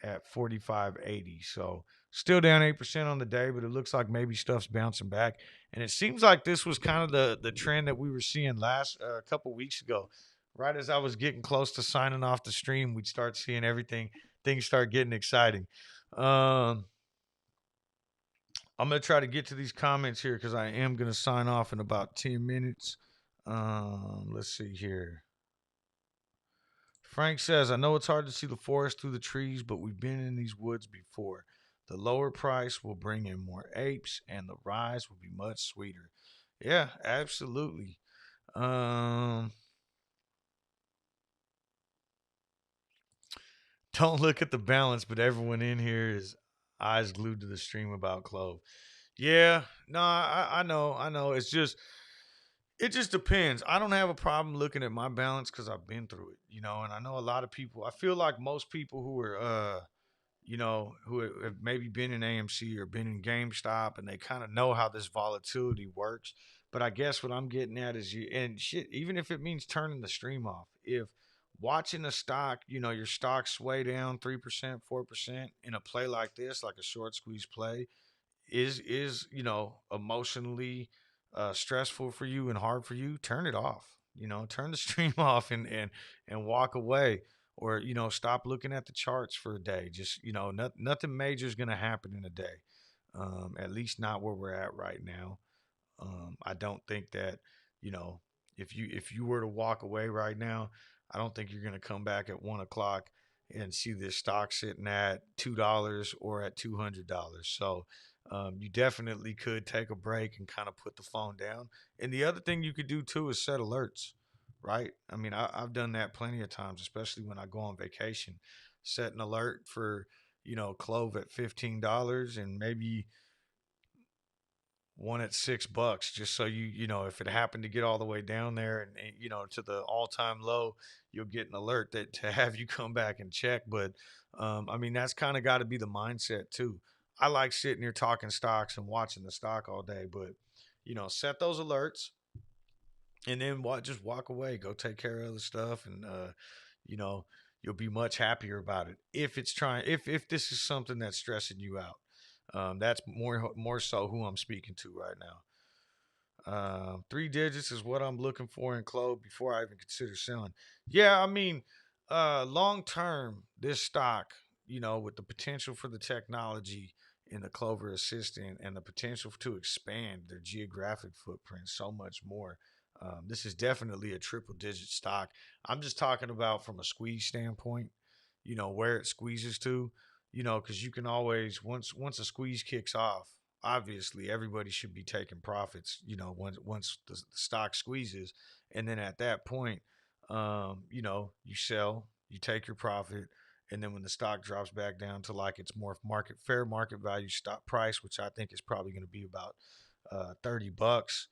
at 45.80. So still down 8% on the day, but it looks like maybe stuff's bouncing back. And it seems like this was kind of the trend that we were seeing last a couple weeks ago. Right as I was getting close to signing off the stream, we'd start seeing things start getting exciting. Um, I'm going to try to get to these comments here because I am going to sign off in about 10 minutes. Let's see here. Frank says, I know it's hard to see the forest through the trees, but we've been in these woods before. The lower price will bring in more apes, and the rise will be much sweeter. Yeah, absolutely. Um, don't look at the balance, but everyone in here is eyes glued to the stream about Clove. Yeah, no, I know. It just depends. I don't have a problem looking at my balance because I've been through it, and I know a lot of people. I feel like most people who are who have maybe been in AMC or been in GameStop, and they kind of know how this volatility works. But I guess what I'm getting at is and shit, even if it means turning the stream off, if watching a stock, your stock sway down 3%, 4% in a play like this, like a short squeeze play, is emotionally stressful for you and hard for you, turn it off. Turn the stream off and walk away, or stop looking at the charts for a day. Just nothing major is going to happen in a day, at least not where we're at right now. I don't think that, you know, if you were to walk away right now, I don't think you're going to come back at 1 o'clock and see this stock sitting at $2 or at $200. So you definitely could take a break and kind of put the phone down. And the other thing you could do too is set alerts, right? I mean, I've done that plenty of times, especially when I go on vacation. Set an alert for CLOV at $15, and maybe one at $6, just so if it happened to get all the way down there and to the all-time low, you'll get an alert that to have you come back and check. But I mean, that's kind of got to be the mindset too. I like sitting here talking stocks and watching the stock all day, but set those alerts, and then just walk away, go take care of the stuff, and you know you'll be much happier about it if this is something that's stressing you out. That's more so who I'm speaking to right now. 3 digits is what I'm looking for in CLOV before I even consider selling. Yeah, I mean, long term, this stock, with the potential for the technology in the Clover Assistant and the potential to expand their geographic footprint so much more. This is definitely a triple digit stock. I'm just talking about from a squeeze standpoint, where it squeezes to, because you can always, once a squeeze kicks off, obviously everybody should be taking profits, once the stock squeezes. And then at that point, you sell, you take your profit. And then when the stock drops back down to like its more fair market value stock price, which I think is probably going to be about $30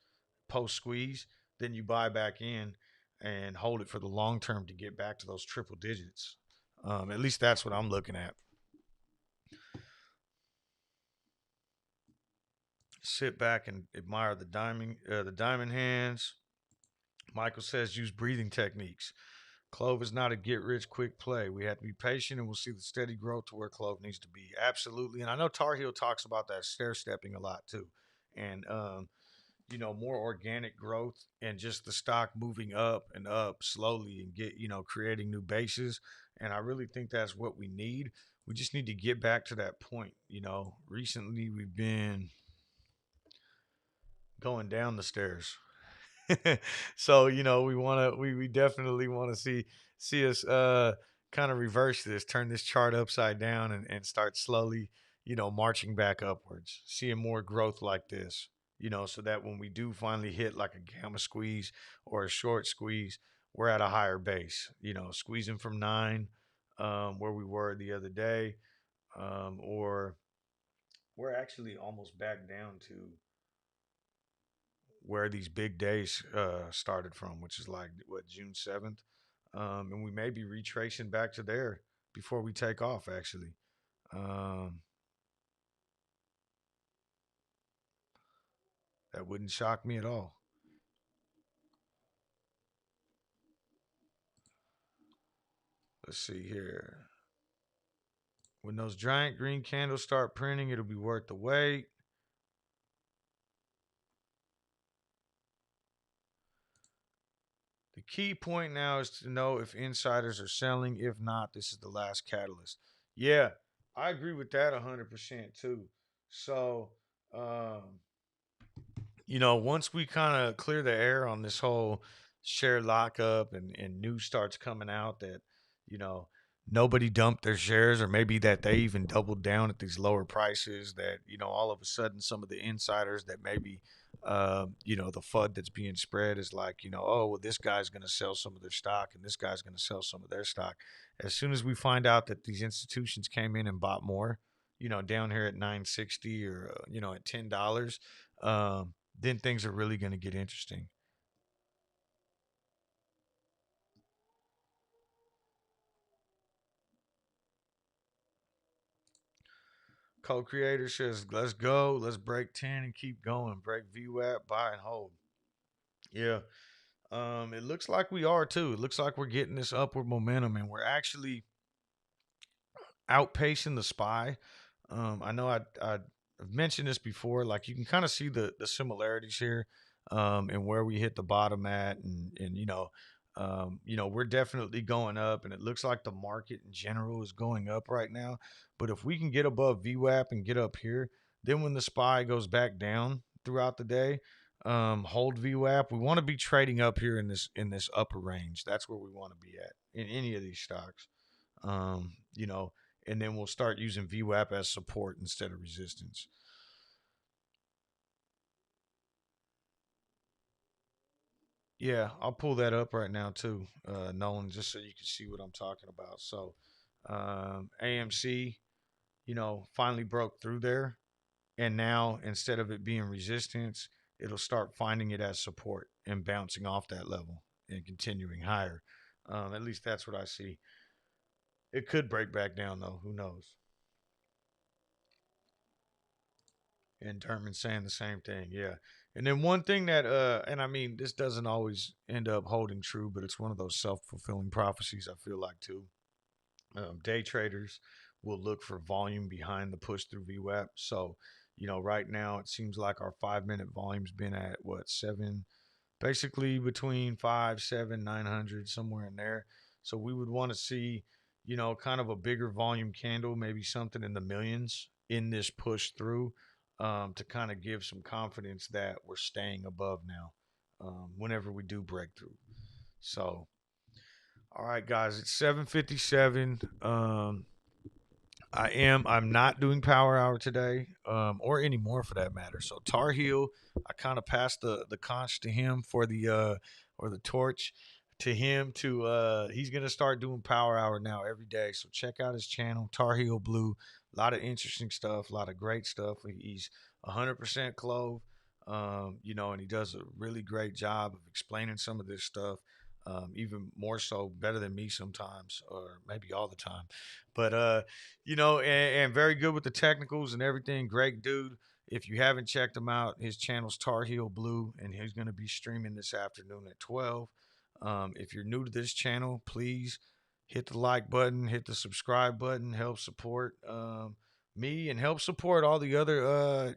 post squeeze, then you buy back in and hold it for the long term to get back to those triple digits. At least that's what I'm looking at. Sit back and admire the diamond hands. Michael says use breathing techniques. CLOV is not a get rich quick play. We have to be patient, and we'll see the steady growth to where CLOV needs to be. Absolutely. And I know Tar Heel talks about that stair stepping a lot too. And more organic growth and just the stock moving up and up slowly and creating new bases. And I really think that's what we need. We just need to get back to that point. Recently we've been going down the stairs. So we definitely want to see us kind of reverse this, turn this chart upside down, and start slowly marching back upwards, seeing more growth like this, so that when we do finally hit like a gamma squeeze or a short squeeze, we're at a higher base, squeezing from 9, where we were the other day, or we're actually almost back down to where these big days started from, which is like what, June 7th, and we may be retracing back to there before we take off. Actually, um, that wouldn't shock me at all. Let's see here. When those giant green candles start printing, it'll be worth the wait. The key point now is to know if insiders are selling. If not, this is the last catalyst. Yeah, I agree with that 100% too. So, um, once we kind of clear the air on this whole share lockup and news starts coming out that, you know, nobody dumped their shares, or maybe that they even doubled down at these lower prices, that, all of a sudden some of the insiders that maybe, the FUD that's being spread is like, oh, well, this guy's going to sell some of their stock and this guy's going to sell some of their stock. As soon as we find out that these institutions came in and bought more, down here at 960 or, at $10, then things are really going to get interesting. Co-creator says, "Let's go. Let's break 10 and keep going. Break VWAP, buy and hold." Yeah. It looks like we are too. It looks like we're getting this upward momentum, and we're actually outpacing the SPY. I know I've mentioned this before. Like you can kind of see the similarities here, and where we hit the bottom at, and we're definitely going up, and it looks like the market in general is going up right now. But if we can get above VWAP and get up here, then when the SPY goes back down throughout the day, hold VWAP. We want to be trading up here in this upper range. That's where we want to be at in any of these stocks. You know, and then we'll start using VWAP as support instead of resistance. Yeah, I'll pull that up right now too, Nolan, just so you can see what I'm talking about. So, AMC, finally broke through there, and now instead of it being resistance, it'll start finding it as support and bouncing off that level and continuing higher. At least that's what I see. It could break back down though. Who knows? And Derman's saying the same thing. Yeah. And then one thing that and I mean this doesn't always end up holding true, but it's one of those self-fulfilling prophecies I feel like too. Day traders will look for volume behind the push through VWAP. So, right now it seems like our 5 minute volume's been at what, seven, basically between five, seven, 900, somewhere in there. So we would want to see, kind of a bigger volume candle, maybe something in the millions in this push through, to kind of give some confidence that we're staying above now, whenever we do break through. So, all right, guys, it's 7:57. I'm not doing Power Hour today, or anymore for that matter. So Tar Heel, I kind of passed the conch to him for the or the torch to him to he's gonna start doing Power Hour now every day. So check out his channel, Tar Heel Blue. A lot of interesting stuff, a lot of great stuff. He's 100% clove, and he does a really great job of explaining some of this stuff. Even more so, better than me sometimes, or maybe all the time. But and very good with the technicals and everything. Great dude. If you haven't checked him out, his channel's Tar Heel Blue, and he's going to be streaming this afternoon at 12. If you're new to this channel, please hit the like button, hit the subscribe button, help support me, and help support all the other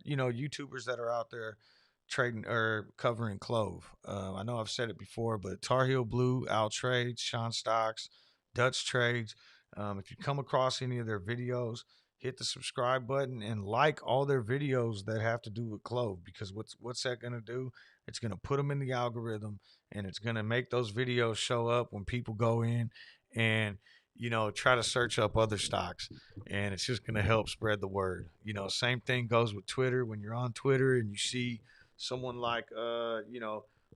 YouTubers that are out there trading or covering Clove. I know I've said it before, but Tar Heel Blue, Al Trades, Sean Stocks, Dutch Trades. If you come across any of their videos, hit the subscribe button and like all their videos that have to do with Clove, because what's that going to do? It's going to put them in the algorithm, and it's going to make those videos show up when people go in and try to search up other stocks, and it's just going to help spread the word. Same thing goes with Twitter. When you're on Twitter and you see someone like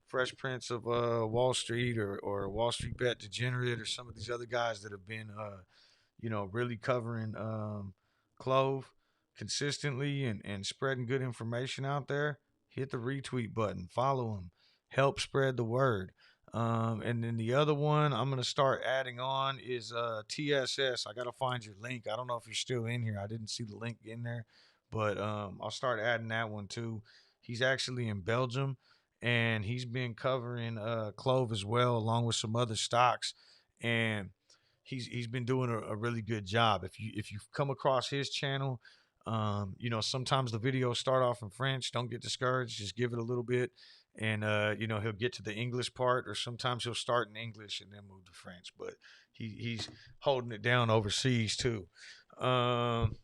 Fresh Prince of Wall Street, or Wall Street Bet Degenerate, or some of these other guys that have been really covering Clove consistently, and spreading good information out there, hit the retweet button, follow them, help spread the word. And then the other one I'm gonna start adding on is TSS. I gotta find your link. I don't know if you're still in here. I didn't see the link in there, but I'll start adding that one too. He's actually in Belgium, and he's been covering Clove as well, along with some other stocks, and he's been doing a really good job. If you've come across his channel, sometimes the videos start off in French. Don't get discouraged. Just give it a little bit, and he'll get to the English part, or sometimes he'll start in English and then move to French. But he's holding it down overseas too. Um,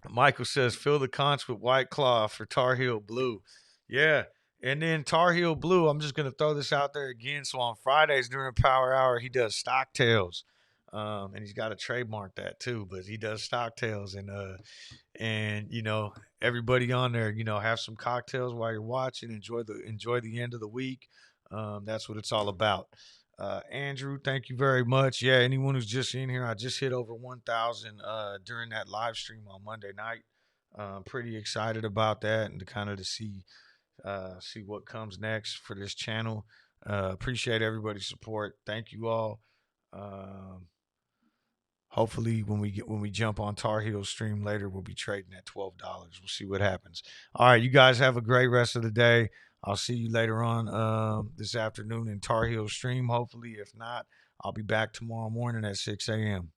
Michael says, fill the conch with White Claw for Tar Heel Blue. Yeah. And then Tar Heel Blue, I'm just going to throw this out there again. So on Fridays during Power Hour, he does stock tails. And he's got to trademark that too, but he does stock tails. And everybody on there, have some cocktails while you're watching. Enjoy the end of the week. That's what it's all about. Andrew, thank you very much. Yeah, anyone who's just in here, I just hit over 1,000 during that live stream on Monday night. Pretty excited about that, and to kind of to see what comes next for this channel. Appreciate everybody's support. Thank you all. Um, Hopefully, when we jump on Tar Heels stream later, we'll be trading at $12. We'll see what happens. All right, you guys have a great rest of the day. I'll see you later on this afternoon in Tar Heel stream. Hopefully, if not, I'll be back tomorrow morning at 6 a.m.